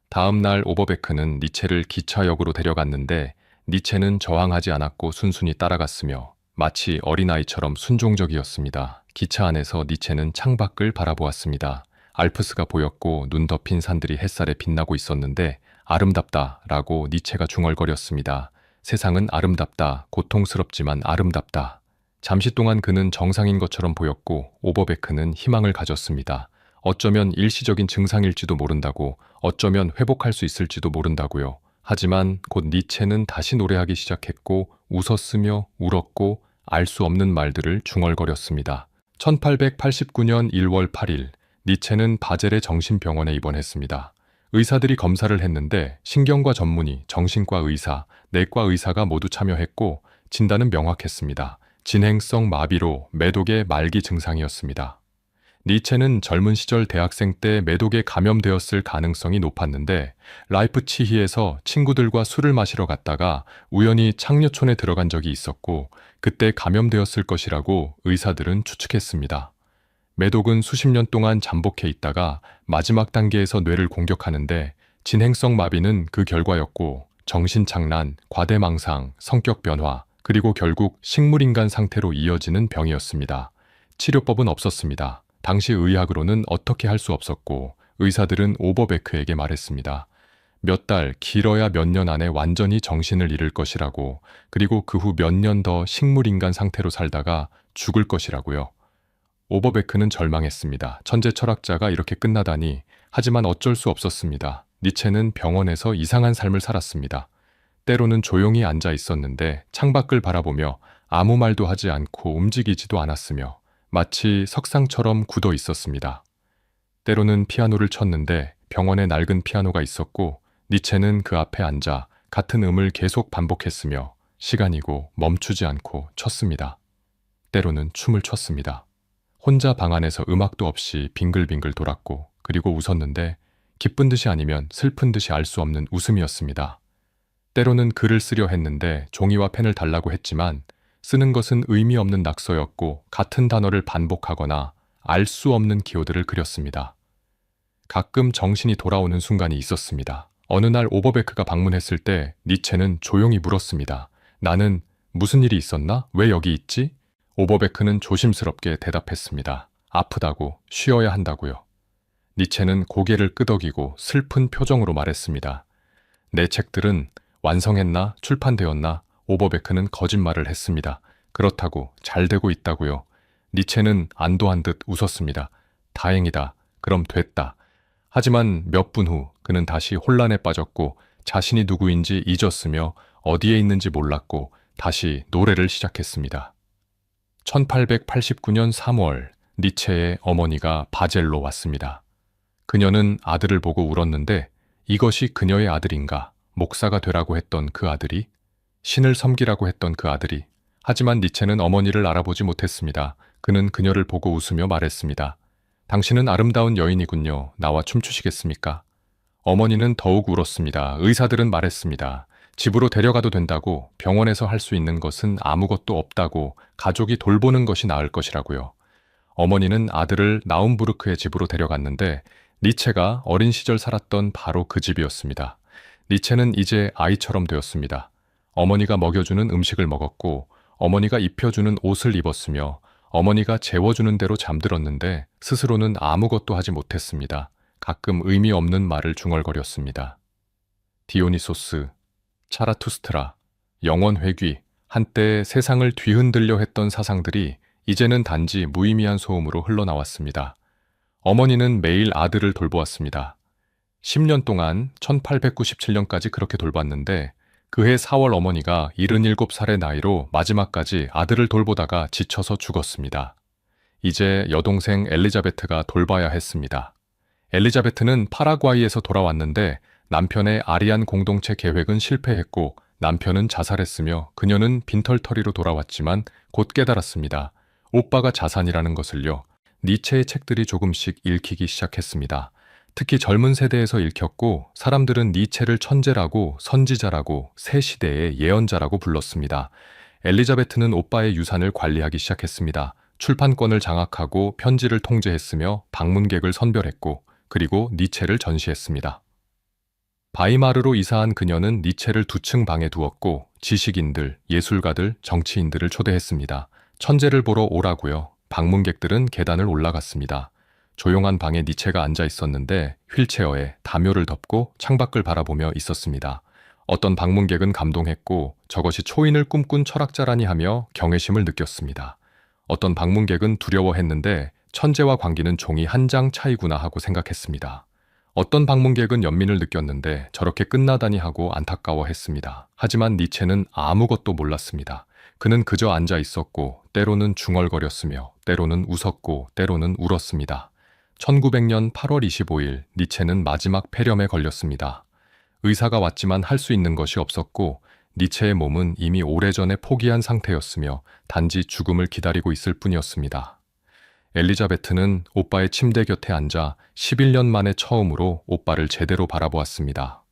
다음 날 오버베크는 니체를 기차역으로 데려갔는데 니체는 저항하지 않았고 순순히 따라갔으며 마치 어린아이처럼 순종적이었습니다. 기차 안에서 니체는 창밖을 바라보았습니다. 알프스가 보였고 눈 덮인 산들이 햇살에 빛나고 있었는데 아름답다라고 니체가 중얼거렸습니다. 세상은 아름답다. 고통스럽지만 아름답다. 잠시 동안 그는 정상인 것처럼 보였고 오버베크는 희망을 가졌습니다. 어쩌면 일시적인 증상일지도 모른다고, 어쩌면 회복할 수 있을지도 모른다고요. 하지만 곧 니체는 다시 노래하기 시작했고 웃었으며 울었고 알 수 없는 말들을 중얼거렸습니다. 1889년 1월 8일 니체는 바젤의 정신병원에 입원했습니다. 의사들이 검사를 했는데 신경과 전문의, 정신과 의사, 내과 의사가 모두 참여했고 진단은 명확했습니다. 진행성 마비로 매독의 말기 증상이었습니다. 니체는 젊은 시절 대학생 때 매독에 감염되었을 가능성이 높았는데 라이프치히에서 친구들과 술을 마시러 갔다가 우연히 창녀촌에 들어간 적이 있었고 그때 감염되었을 것이라고 의사들은 추측했습니다. 매독은 수십 년 동안 잠복해 있다가 마지막 단계에서 뇌를 공격하는데 진행성 마비는 그 결과였고 정신착란, 과대망상, 성격 변화, 그리고 결국 식물인간 상태로 이어지는 병이었습니다. 치료법은 없었습니다. 당시 의학으로는 어떻게 할 수 없었고 의사들은 오버베크에게 말했습니다. 몇 달, 길어야 몇 년 안에 완전히 정신을 잃을 것이라고, 그리고 그 후 몇 년 더 식물인간 상태로 살다가 죽을 것이라고요. 오버베크는 절망했습니다. 천재 철학자가 이렇게 끝나다니. 하지만 어쩔 수 없었습니다. 니체는 병원에서 이상한 삶을 살았습니다. 때로는 조용히 앉아 있었는데 창밖을 바라보며 아무 말도 하지 않고 움직이지도 않았으며 마치 석상처럼 굳어 있었습니다. 때로는 피아노를 쳤는데 병원에 낡은 피아노가 있었고 니체는 그 앞에 앉아 같은 음을 계속 반복했으며 시간이고 멈추지 않고 쳤습니다. 때로는 춤을 췄습니다. 혼자 방 안에서 음악도 없이 빙글빙글 돌았고 그리고 웃었는데 기쁜 듯이 아니면 슬픈 듯이 알 수 없는 웃음이었습니다. 때로는 글을 쓰려 했는데 종이와 펜을 달라고 했지만 쓰는 것은 의미 없는 낙서였고 같은 단어를 반복하거나 알 수 없는 기호들을 그렸습니다. 가끔 정신이 돌아오는 순간이 있었습니다. 어느 날 오버베크가 방문했을 때 니체는 조용히 물었습니다. 나는 무슨 일이 있었나? 왜 여기 있지? 오버베크는 조심스럽게 대답했습니다. 아프다고, 쉬어야 한다고요. 니체는 고개를 끄덕이고 슬픈 표정으로 말했습니다. 내 책들은 완성했나? 출판되었나? 오버베크는 거짓말을 했습니다. 그렇다고, 잘 되고 있다고요. 니체는 안도한 듯 웃었습니다. 다행이다. 그럼 됐다. 하지만 몇 분 후 그는 다시 혼란에 빠졌고 자신이 누구인지 잊었으며 어디에 있는지 몰랐고 다시 노래를 시작했습니다. 1889년 3월 니체의 어머니가 바젤로 왔습니다. 그녀는 아들을 보고 울었는데 이것이 그녀의 아들인가? 목사가 되라고 했던 그 아들이? 신을 섬기라고 했던 그 아들이? 하지만 니체는 어머니를 알아보지 못했습니다. 그는 그녀를 보고 웃으며 말했습니다. 당신은 아름다운 여인이군요. 나와 춤추시겠습니까? 어머니는 더욱 울었습니다. 의사들은 말했습니다. 집으로 데려가도 된다고, 병원에서 할 수 있는 것은 아무것도 없다고, 가족이 돌보는 것이 나을 것이라고요. 어머니는 아들을 나움부르크의 집으로 데려갔는데 니체가 어린 시절 살았던 바로 그 집이었습니다. 니체는 이제 아이처럼 되었습니다. 어머니가 먹여주는 음식을 먹었고 어머니가 입혀주는 옷을 입었으며 어머니가 재워주는 대로 잠들었는데 스스로는 아무것도 하지 못했습니다. 가끔 의미 없는 말을 중얼거렸습니다. 디오니소스, 차라투스트라, 영원회귀, 한때 세상을 뒤흔들려 했던 사상들이 이제는 단지 무의미한 소음으로 흘러나왔습니다. 어머니는 매일 아들을 돌보았습니다. 10년 동안 1897년까지 그렇게 돌봤는데 그해 4월 어머니가 77살의 나이로 마지막까지 아들을 돌보다가 지쳐서 죽었습니다. 이제 여동생 엘리자베트가 돌봐야 했습니다. 엘리자베트는 파라과이에서 돌아왔는데 남편의 아리안 공동체 계획은 실패했고 남편은 자살했으며 그녀는 빈털터리로 돌아왔지만 곧 깨달았습니다. 오빠가 자산이라는 것을요. 니체의 책들이 조금씩 읽히기 시작했습니다. 특히 젊은 세대에서 읽혔고 사람들은 니체를 천재라고 선지자라고 새 시대의 예언자라고 불렀습니다. 엘리자베트는 오빠의 유산을 관리하기 시작했습니다. 출판권을 장악하고 편지를 통제했으며 방문객을 선별했고 그리고 니체를 전시했습니다. 바이마르로 이사한 그녀는 니체를 2층 방에 두었고 지식인들, 예술가들, 정치인들을 초대했습니다. 천재를 보러 오라고요. 방문객들은 계단을 올라갔습니다. 조용한 방에 니체가 앉아 있었는데 휠체어에 담요를 덮고 창밖을 바라보며 있었습니다. 어떤 방문객은 감동했고 저것이 초인을 꿈꾼 철학자라니 하며 경외심을 느꼈습니다. 어떤 방문객은 두려워했는데 천재와 광기는 종이 한 장 차이구나 하고 생각했습니다. 어떤 방문객은 연민을 느꼈는데 저렇게 끝나다니 하고 안타까워했습니다. 하지만 니체는 아무것도 몰랐습니다. 그는 그저 앉아 있었고 때로는 중얼거렸으며 때로는 웃었고 때로는 울었습니다. 1900년 8월 25일 니체는 마지막 폐렴에 걸렸습니다. 의사가 왔지만 할 수 있는 것이 없었고 니체의 몸은 이미 오래전에 포기한 상태였으며 단지 죽음을 기다리고 있을 뿐이었습니다. 엘리자베트는 오빠의 침대 곁에 앉아 11년 만에 처음으로 오빠를 제대로 바라보았습니다.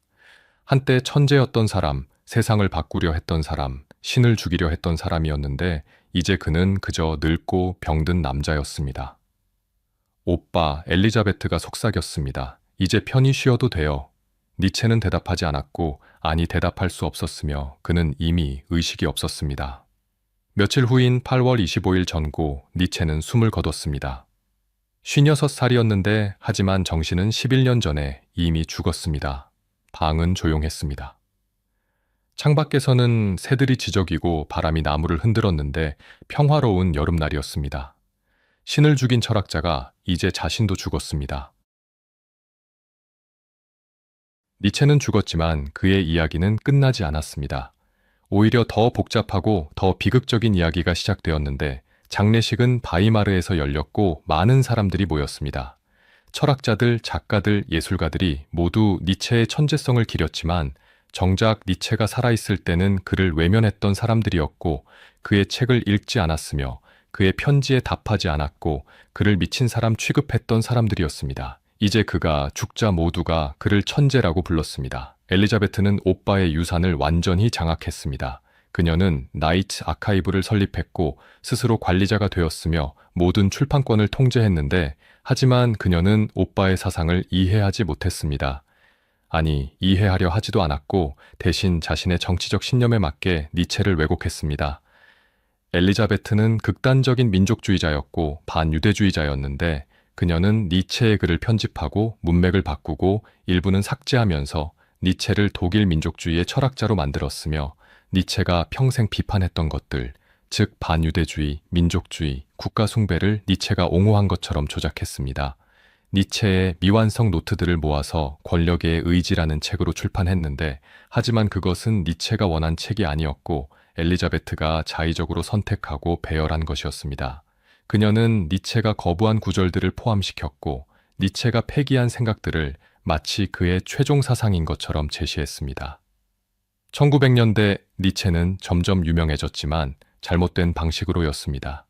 한때 천재였던 사람, 세상을 바꾸려 했던 사람, 신을 죽이려 했던 사람이었는데 이제 그는 그저 늙고 병든 남자였습니다. 오빠, 엘리자베트가 속삭였습니다. 이제 편히 쉬어도 돼요. 니체는 대답하지 않았고 아니 대답할 수 없었으며 그는 이미 의식이 없었습니다. 며칠 후인 8월 25일 전고 니체는 숨을 거뒀습니다. 56살이었는데 하지만 정신은 11년 전에 이미 죽었습니다. 방은 조용했습니다. 창밖에서는 새들이 지저귀고 바람이 나무를 흔들었는데 평화로운 여름날이었습니다. 신을 죽인 철학자가 이제 자신도 죽었습니다. 니체는 죽었지만 그의 이야기는 끝나지 않았습니다. 오히려 더 복잡하고 더 비극적인 이야기가 시작되었는데 장례식은 바이마르에서 열렸고 많은 사람들이 모였습니다. 철학자들, 작가들, 예술가들이 모두 니체의 천재성을 기렸지만 정작 니체가 살아있을 때는 그를 외면했던 사람들이었고 그의 책을 읽지 않았으며 그의 편지에 답하지 않았고 그를 미친 사람 취급했던 사람들이었습니다. 이제 그가 죽자 모두가 그를 천재라고 불렀습니다. 엘리자베트는 오빠의 유산을 완전히 장악했습니다. 그녀는 나이트 아카이브를 설립했고 스스로 관리자가 되었으며 모든 출판권을 통제했는데 하지만 그녀는 오빠의 사상을 이해하지 못했습니다. 아니, 이해하려 하지도 않았고 대신 자신의 정치적 신념에 맞게 니체를 왜곡했습니다. 엘리자베트는 극단적인 민족주의자였고 반유대주의자였는데 그녀는 니체의 글을 편집하고 문맥을 바꾸고 일부는 삭제하면서 니체를 독일 민족주의의 철학자로 만들었으며 니체가 평생 비판했던 것들, 즉 반유대주의, 민족주의, 국가숭배를 니체가 옹호한 것처럼 조작했습니다. 니체의 미완성 노트들을 모아서 권력의 의지라는 책으로 출판했는데 하지만 그것은 니체가 원한 책이 아니었고 엘리자베트가 자의적으로 선택하고 배열한 것이었습니다. 그녀는 니체가 거부한 구절들을 포함시켰고 니체가 폐기한 생각들을 마치 그의 최종 사상인 것처럼 제시했습니다. 1900년대 니체는 점점 유명해졌지만 잘못된 방식으로였습니다.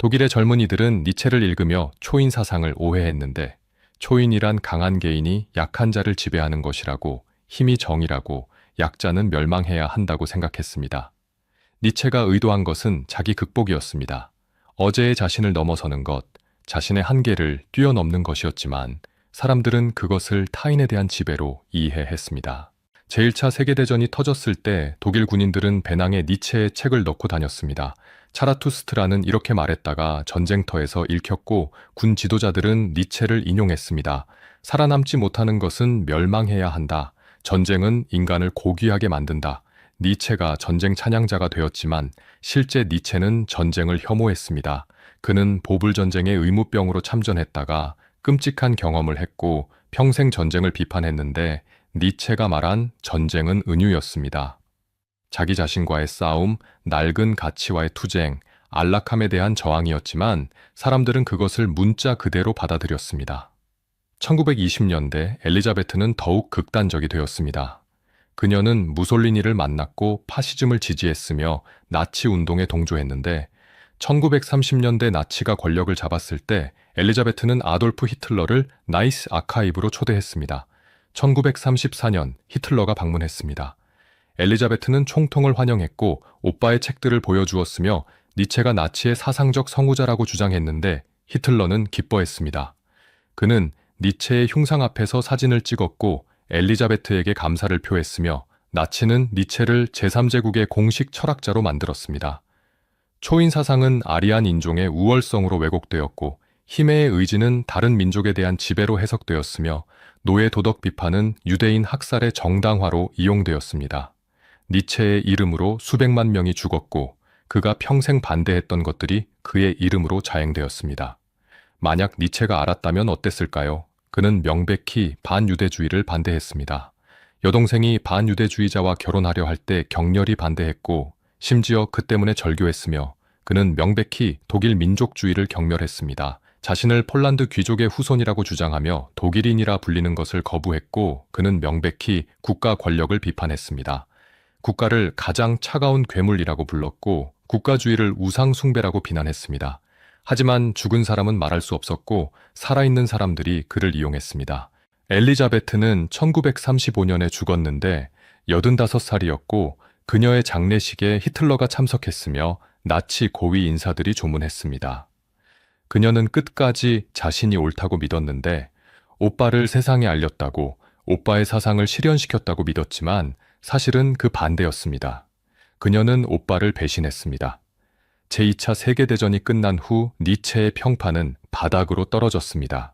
독일의 젊은이들은 니체를 읽으며 초인 사상을 오해했는데 초인이란 강한 개인이 약한 자를 지배하는 것이라고, 힘이 정이라고, 약자는 멸망해야 한다고 생각했습니다. 니체가 의도한 것은 자기 극복이었습니다. 어제의 자신을 넘어서는 것, 자신의 한계를 뛰어넘는 것이었지만 사람들은 그것을 타인에 대한 지배로 이해했습니다. 제1차 세계대전이 터졌을 때 독일 군인들은 배낭에 니체의 책을 넣고 다녔습니다. 차라투스트라는 이렇게 말했다가 전쟁터에서 읽혔고 군 지도자들은 니체를 인용했습니다. 살아남지 못하는 것은 멸망해야 한다. 전쟁은 인간을 고귀하게 만든다. 니체가 전쟁 찬양자가 되었지만 실제 니체는 전쟁을 혐오했습니다. 그는 보불전쟁의 의무병으로 참전했다가 끔찍한 경험을 했고 평생 전쟁을 비판했는데 니체가 말한 전쟁은 은유였습니다. 자기 자신과의 싸움, 낡은 가치와의 투쟁, 안락함에 대한 저항이었지만 사람들은 그것을 문자 그대로 받아들였습니다. 1920년대 엘리자베트는 더욱 극단적이 되었습니다. 그녀는 무솔리니를 만났고 파시즘을 지지했으며 나치 운동에 동조했는데 1930년대 나치가 권력을 잡았을 때 엘리자베트는 아돌프 히틀러를 나이스 아카이브로 초대했습니다. 1934년 히틀러가 방문했습니다. 엘리자베트는 총통을 환영했고 오빠의 책들을 보여주었으며 니체가 나치의 사상적 성우자라고 주장했는데 히틀러는 기뻐했습니다. 그는 니체의 흉상 앞에서 사진을 찍었고 엘리자베트에게 감사를 표했으며 나치는 니체를 제3제국의 공식 철학자로 만들었습니다. 초인 사상은 아리안 인종의 우월성으로 왜곡되었고 힘의 의지는 다른 민족에 대한 지배로 해석되었으며 노예 도덕 비판은 유대인 학살의 정당화로 이용되었습니다. 니체의 이름으로 수백만 명이 죽었고 그가 평생 반대했던 것들이 그의 이름으로 자행되었습니다. 만약 니체가 알았다면 어땠을까요? 그는 명백히 반유대주의를 반대했습니다. 여동생이 반유대주의자와 결혼하려 할 때 격렬히 반대했고 심지어 그 때문에 절교했으며 그는 명백히 독일 민족주의를 경멸했습니다. 자신을 폴란드 귀족의 후손이라고 주장하며 독일인이라 불리는 것을 거부했고 그는 명백히 국가 권력을 비판했습니다. 국가를 가장 차가운 괴물이라고 불렀고 국가주의를 우상숭배라고 비난했습니다. 하지만 죽은 사람은 말할 수 없었고 살아있는 사람들이 그를 이용했습니다. 엘리자베트는 1935년에 죽었는데 85살이었고 그녀의 장례식에 히틀러가 참석했으며 나치 고위 인사들이 조문했습니다. 그녀는 끝까지 자신이 옳다고 믿었는데 오빠를 세상에 알렸다고 오빠의 사상을 실현시켰다고 믿었지만 사실은 그 반대였습니다. 그녀는 오빠를 배신했습니다. 제2차 세계대전이 끝난 후 니체의 평판은 바닥으로 떨어졌습니다.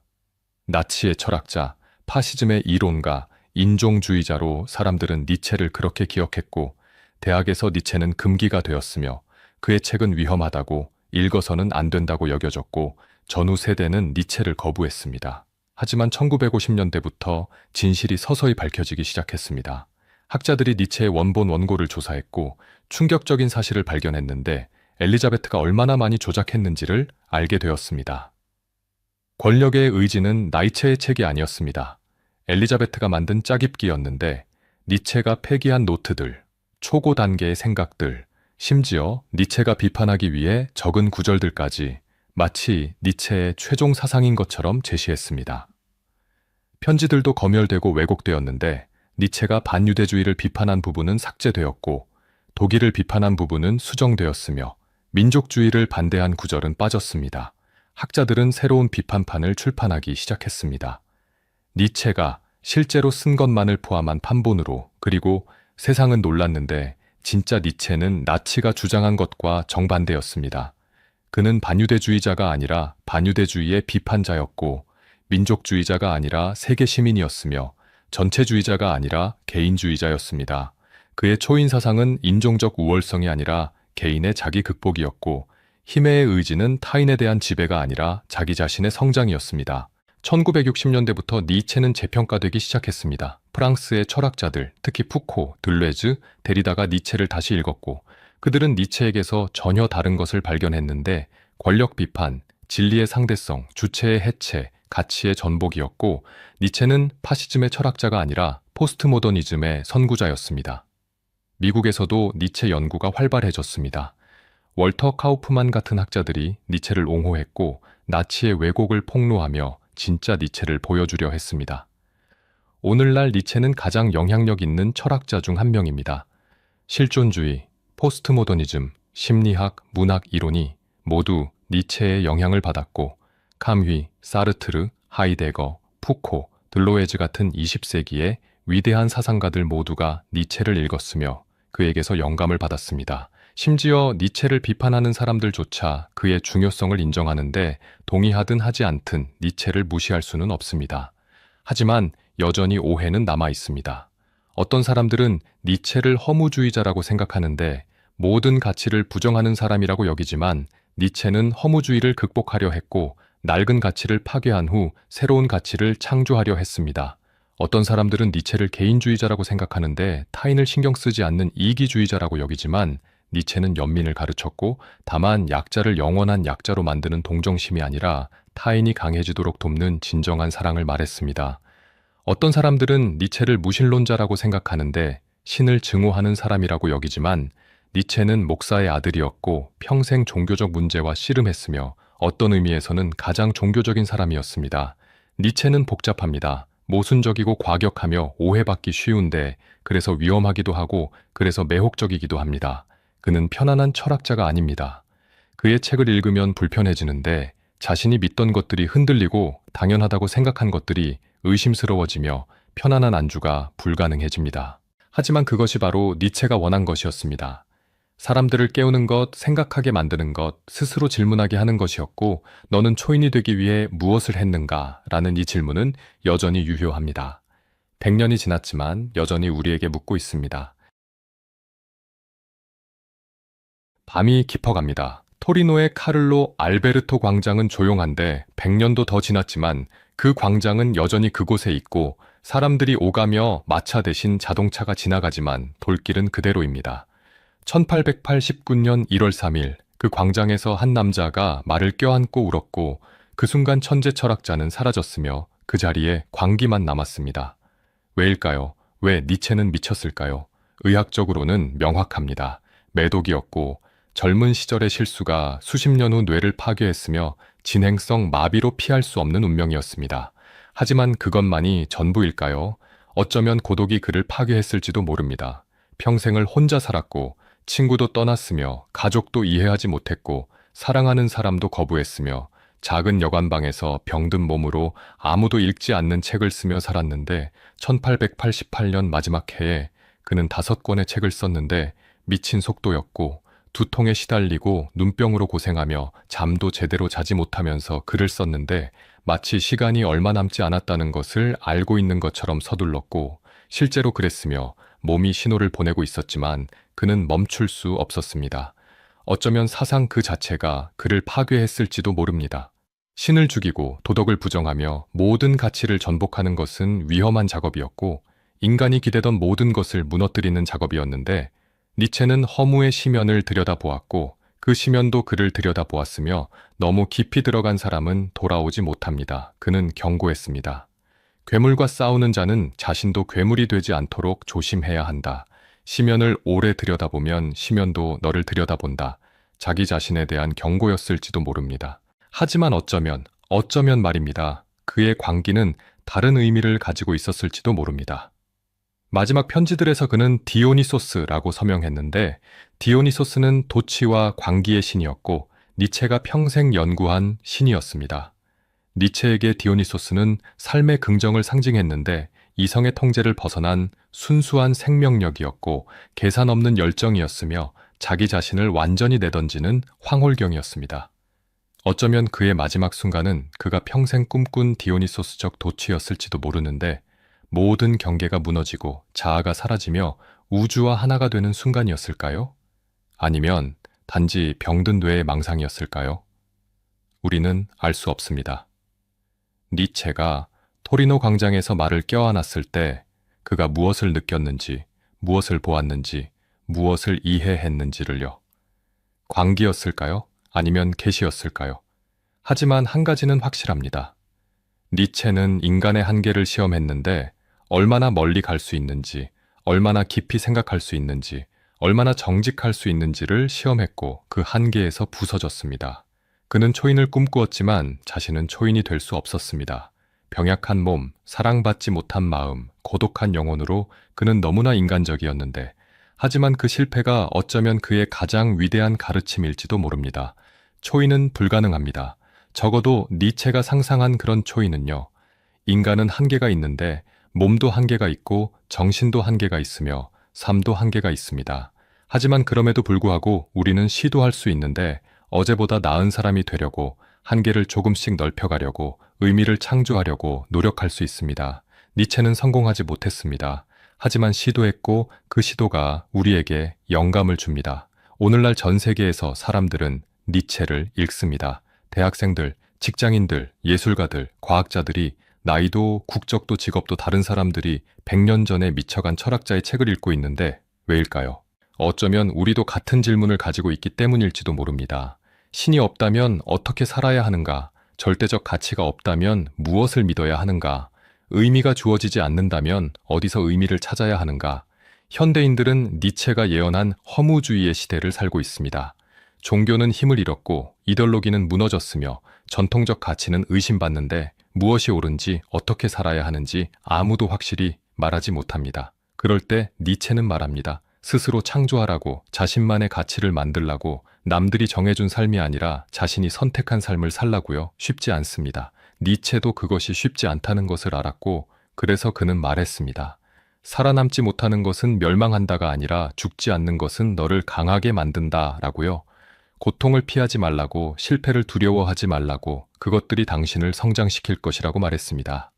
나치의 철학자, 파시즘의 이론가, 인종주의자로 사람들은 니체를 그렇게 기억했고 대학에서 니체는 금기가 되었으며 그의 책은 위험하다고 읽어서는 안 된다고 여겨졌고 전후 세대는 니체를 거부했습니다. 하지만 1950년대부터 진실이 서서히 밝혀지기 시작했습니다. 학자들이 니체의 원본 원고를 조사했고 충격적인 사실을 발견했는데 엘리자베트가 얼마나 많이 조작했는지를 알게 되었습니다. 권력의 의지는 나이체의 책이 아니었습니다. 엘리자베트가 만든 짜깁기였는데 니체가 폐기한 노트들, 초고 단계의 생각들, 심지어 니체가 비판하기 위해 적은 구절들까지 마치 니체의 최종 사상인 것처럼 제시했습니다. 편지들도 검열되고 왜곡되었는데 니체가 반유대주의를 비판한 부분은 삭제되었고 독일을 비판한 부분은 수정되었으며 민족주의를 반대한 구절은 빠졌습니다. 학자들은 새로운 비판판을 출판하기 시작했습니다. 니체가 실제로 쓴 것만을 포함한 판본으로 그리고 세상은 놀랐는데 진짜 니체는 나치가 주장한 것과 정반대였습니다. 그는 반유대주의자가 아니라 반유대주의의 비판자였고 민족주의자가 아니라 세계 시민이었으며 전체주의자가 아니라 개인주의자였습니다. 그의 초인 사상은 인종적 우월성이 아니라 개인의 자기 극복이었고 힘의 의지는 타인에 대한 지배가 아니라 자기 자신의 성장이었습니다. 1960년대부터 니체는 재평가되기 시작했습니다. 프랑스의 철학자들, 특히 푸코, 들레즈, 데리다가 니체를 다시 읽었고 그들은 니체에게서 전혀 다른 것을 발견했는데 권력 비판, 진리의 상대성, 주체의 해체, 가치의 전복이었고 니체는 파시즘의 철학자가 아니라 포스트모더니즘의 선구자였습니다. 미국에서도 니체 연구가 활발해졌습니다. 월터 카우프만 같은 학자들이 니체를 옹호했고 나치의 왜곡을 폭로하며 진짜 니체를 보여주려 했습니다. 오늘날 니체는 가장 영향력 있는 철학자 중 한 명입니다. 실존주의, 포스트모더니즘, 심리학, 문학 이론이 모두 니체의 영향을 받았고 카뮈, 사르트르, 하이데거, 푸코, 들로에즈 같은 20세기의 위대한 사상가들 모두가 니체를 읽었으며 그에게서 영감을 받았습니다. 심지어 니체를 비판하는 사람들조차 그의 중요성을 인정하는데 동의하든 하지 않든 니체를 무시할 수는 없습니다. 하지만 여전히 오해는 남아 있습니다. 어떤 사람들은 니체를 허무주의자라고 생각하는데 모든 가치를 부정하는 사람이라고 여기지만 니체는 허무주의를 극복하려 했고 낡은 가치를 파괴한 후 새로운 가치를 창조하려 했습니다. 어떤 사람들은 니체를 개인주의자라고 생각하는데 타인을 신경 쓰지 않는 이기주의자라고 여기지만 니체는 연민을 가르쳤고 다만 약자를 영원한 약자로 만드는 동정심이 아니라 타인이 강해지도록 돕는 진정한 사랑을 말했습니다. 어떤 사람들은 니체를 무신론자라고 생각하는데 신을 증오하는 사람이라고 여기지만 니체는 목사의 아들이었고 평생 종교적 문제와 씨름했으며 어떤 의미에서는 가장 종교적인 사람이었습니다. 니체는 복잡합니다. 모순적이고 과격하며 오해받기 쉬운데 그래서 위험하기도 하고 그래서 매혹적이기도 합니다. 그는 편안한 철학자가 아닙니다. 그의 책을 읽으면 불편해지는데 자신이 믿던 것들이 흔들리고 당연하다고 생각한 것들이 의심스러워지며 편안한 안주가 불가능해집니다. 하지만 그것이 바로 니체가 원한 것이었습니다. 사람들을 깨우는 것, 생각하게 만드는 것, 스스로 질문하게 하는 것이었고 너는 초인이 되기 위해 무엇을 했는가? 라는 이 질문은 여전히 유효합니다. 100년이 지났지만 여전히 우리에게 묻고 있습니다. 밤이 깊어갑니다. 토리노의 카를로 알베르토 광장은 조용한데 100년도 더 지났지만 그 광장은 여전히 그곳에 있고 사람들이 오가며 마차 대신 자동차가 지나가지만 돌길은 그대로입니다. 1889년 1월 3일 그 광장에서 한 남자가 말을 껴안고 울었고 그 순간 천재 철학자는 사라졌으며 그 자리에 광기만 남았습니다. 왜일까요? 왜 니체는 미쳤을까요? 의학적으로는 명확합니다. 매독이었고 젊은 시절의 실수가 수십 년 후 뇌를 파괴했으며 진행성 마비로 피할 수 없는 운명이었습니다. 하지만 그것만이 전부일까요? 어쩌면 고독이 그를 파괴했을지도 모릅니다. 평생을 혼자 살았고 친구도 떠났으며 가족도 이해하지 못했고 사랑하는 사람도 거부했으며 작은 여관방에서 병든 몸으로 아무도 읽지 않는 책을 쓰며 살았는데 1888년 마지막 해에 그는 5권의 책을 썼는데 미친 속도였고 두통에 시달리고 눈병으로 고생하며 잠도 제대로 자지 못하면서 글을 썼는데 마치 시간이 얼마 남지 않았다는 것을 알고 있는 것처럼 서둘렀고 실제로 그랬으며 몸이 신호를 보내고 있었지만 그는 멈출 수 없었습니다. 어쩌면 사상 그 자체가 그를 파괴했을지도 모릅니다. 신을 죽이고 도덕을 부정하며 모든 가치를 전복하는 것은 위험한 작업이었고 인간이 기대던 모든 것을 무너뜨리는 작업이었는데 니체는 허무의 심연을 들여다보았고 그 심연도 그를 들여다보았으며 너무 깊이 들어간 사람은 돌아오지 못합니다. 그는 경고했습니다. 괴물과 싸우는 자는 자신도 괴물이 되지 않도록 조심해야 한다. 심연을 오래 들여다보면 심연도 너를 들여다본다. 자기 자신에 대한 경고였을지도 모릅니다. 하지만 어쩌면 말입니다. 그의 광기는 다른 의미를 가지고 있었을지도 모릅니다. 마지막 편지들에서 그는 디오니소스라고 서명했는데 디오니소스는 도치와 광기의 신이었고 니체가 평생 연구한 신이었습니다. 니체에게 디오니소스는 삶의 긍정을 상징했는데 이성의 통제를 벗어난 순수한 생명력이었고 계산 없는 열정이었으며 자기 자신을 완전히 내던지는 황홀경이었습니다. 어쩌면 그의 마지막 순간은 그가 평생 꿈꾼 디오니소스적 도취였을지도 모르는데 모든 경계가 무너지고 자아가 사라지며 우주와 하나가 되는 순간이었을까요? 아니면 단지 병든 뇌의 망상이었을까요? 우리는 알 수 없습니다. 니체가 토리노 광장에서 말을 껴안았을 때 그가 무엇을 느꼈는지, 무엇을 보았는지, 무엇을 이해했는지를요. 광기였을까요? 아니면 계시였을까요? 하지만 한 가지는 확실합니다. 니체는 인간의 한계를 시험했는데 얼마나 멀리 갈 수 있는지, 얼마나 깊이 생각할 수 있는지, 얼마나 정직할 수 있는지를 시험했고 그 한계에서 부서졌습니다. 그는 초인을 꿈꾸었지만 자신은 초인이 될 수 없었습니다. 병약한 몸, 사랑받지 못한 마음, 고독한 영혼으로 그는 너무나 인간적이었는데, 하지만 그 실패가 어쩌면 그의 가장 위대한 가르침일지도 모릅니다. 초인은 불가능합니다. 적어도 니체가 상상한 그런 초인은요. 인간은 한계가 있는데 몸도 한계가 있고 정신도 한계가 있으며 삶도 한계가 있습니다. 하지만 그럼에도 불구하고 우리는 시도할 수 있는데 어제보다 나은 사람이 되려고 한계를 조금씩 넓혀가려고 의미를 창조하려고 노력할 수 있습니다. 니체는 성공하지 못했습니다. 하지만 시도했고 그 시도가 우리에게 영감을 줍니다. 오늘날 전 세계에서 사람들은 니체를 읽습니다. 대학생들, 직장인들, 예술가들, 과학자들이 나이도 국적도 직업도 다른 사람들이 100년 전에 미쳐간 철학자의 책을 읽고 있는데 왜일까요? 어쩌면 우리도 같은 질문을 가지고 있기 때문일지도 모릅니다. 신이 없다면 어떻게 살아야 하는가? 절대적 가치가 없다면 무엇을 믿어야 하는가? 의미가 주어지지 않는다면 어디서 의미를 찾아야 하는가? 현대인들은 니체가 예언한 허무주의의 시대를 살고 있습니다. 종교는 힘을 잃었고 이데올로기는 무너졌으며 전통적 가치는 의심받는데 무엇이 옳은지 어떻게 살아야 하는지 아무도 확실히 말하지 못합니다. 그럴 때 니체는 말합니다. 스스로 창조하라고, 자신만의 가치를 만들라고, 남들이 정해준 삶이 아니라 자신이 선택한 삶을 살라고요. 쉽지 않습니다. 니체도 그것이 쉽지 않다는 것을 알았고 그래서 그는 말했습니다. 살아남지 못하는 것은 멸망한다가 아니라 죽지 않는 것은 너를 강하게 만든다 라고요. 고통을 피하지 말라고, 실패를 두려워하지 말라고, 그것들이 당신을 성장시킬 것이라고 말했습니다.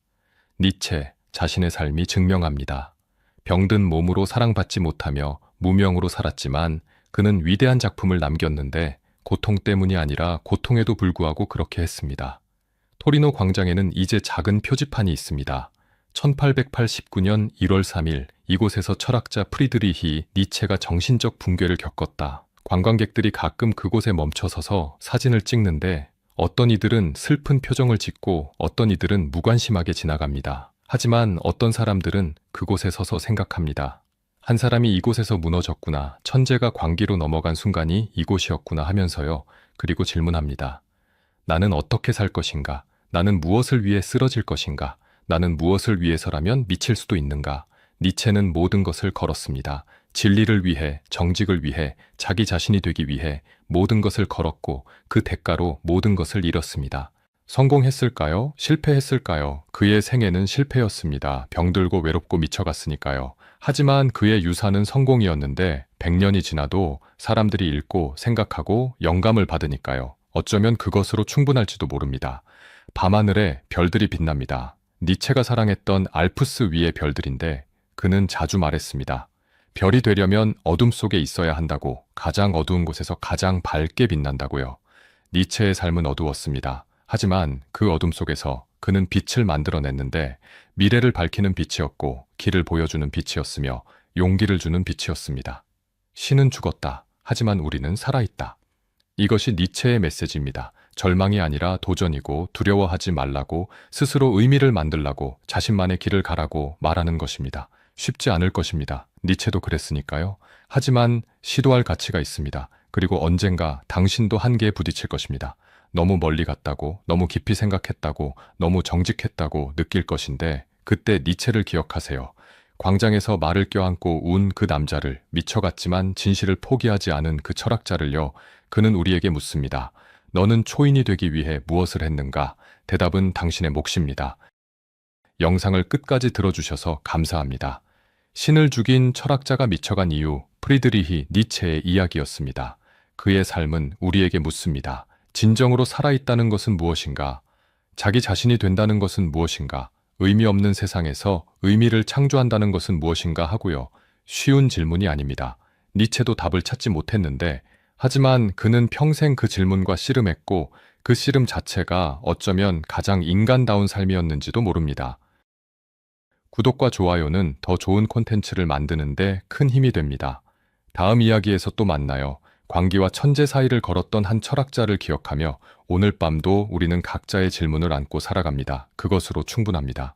니체, 자신의 삶이 증명합니다. 병든 몸으로 사랑받지 못하며 무명으로 살았지만 그는 위대한 작품을 남겼는데 고통 때문이 아니라 고통에도 불구하고 그렇게 했습니다. 토리노 광장에는 이제 작은 표지판이 있습니다. 1889년 1월 3일 이곳에서 철학자 프리드리히 니체가 정신적 붕괴를 겪었다. 관광객들이 가끔 그곳에 멈춰서서 사진을 찍는데 어떤 이들은 슬픈 표정을 짓고 어떤 이들은 무관심하게 지나갑니다. 하지만 어떤 사람들은 그곳에 서서 생각합니다. 한 사람이 이곳에서 무너졌구나, 천재가 광기로 넘어간 순간이 이곳이었구나 하면서요. 그리고 질문합니다. 나는 어떻게 살 것인가? 나는 무엇을 위해 쓰러질 것인가? 나는 무엇을 위해서라면 미칠 수도 있는가? 니체는 모든 것을 걸었습니다. 진리를 위해, 정직을 위해, 자기 자신이 되기 위해 모든 것을 걸었고 그 대가로 모든 것을 잃었습니다. 성공했을까요? 실패했을까요? 그의 생애는 실패였습니다. 병들고 외롭고 미쳐갔으니까요. 하지만 그의 유산은 성공이었는데 100년이 지나도 사람들이 읽고 생각하고 영감을 받으니까요. 어쩌면 그것으로 충분할지도 모릅니다. 밤하늘에 별들이 빛납니다. 니체가 사랑했던 알프스 위의 별들인데 그는 자주 말했습니다. 별이 되려면 어둠 속에 있어야 한다고, 가장 어두운 곳에서 가장 밝게 빛난다고요. 니체의 삶은 어두웠습니다. 하지만 그 어둠 속에서 그는 빛을 만들어냈는데 미래를 밝히는 빛이었고 길을 보여주는 빛이었으며 용기를 주는 빛이었습니다. 신은 죽었다. 하지만 우리는 살아있다. 이것이 니체의 메시지입니다. 절망이 아니라 도전이고 두려워하지 말라고, 스스로 의미를 만들라고, 자신만의 길을 가라고 말하는 것입니다. 쉽지 않을 것입니다. 니체도 그랬으니까요. 하지만 시도할 가치가 있습니다. 그리고 언젠가 당신도 한계에 부딪힐 것입니다. 너무 멀리 갔다고, 너무 깊이 생각했다고, 너무 정직했다고 느낄 것인데 그때 니체를 기억하세요. 광장에서 말을 껴안고 운 그 남자를, 미쳐갔지만 진실을 포기하지 않은 그 철학자를요. 그는 우리에게 묻습니다. 너는 초인이 되기 위해 무엇을 했는가? 대답은 당신의 몫입니다. 영상을 끝까지 들어주셔서 감사합니다. 신을 죽인 철학자가 미쳐간 이유, 프리드리히 니체의 이야기였습니다. 그의 삶은 우리에게 묻습니다. 진정으로 살아있다는 것은 무엇인가? 자기 자신이 된다는 것은 무엇인가? 의미 없는 세상에서 의미를 창조한다는 것은 무엇인가 하고요. 쉬운 질문이 아닙니다. 니체도 답을 찾지 못했는데, 하지만 그는 평생 그 질문과 씨름했고 그 씨름 자체가 어쩌면 가장 인간다운 삶이었는지도 모릅니다. 구독과 좋아요는 더 좋은 콘텐츠를 만드는데 큰 힘이 됩니다. 다음 이야기에서 또 만나요. 광기와 천재 사이를 걸었던 한 철학자를 기억하며 오늘 밤도 우리는 각자의 질문을 안고 살아갑니다. 그것으로 충분합니다.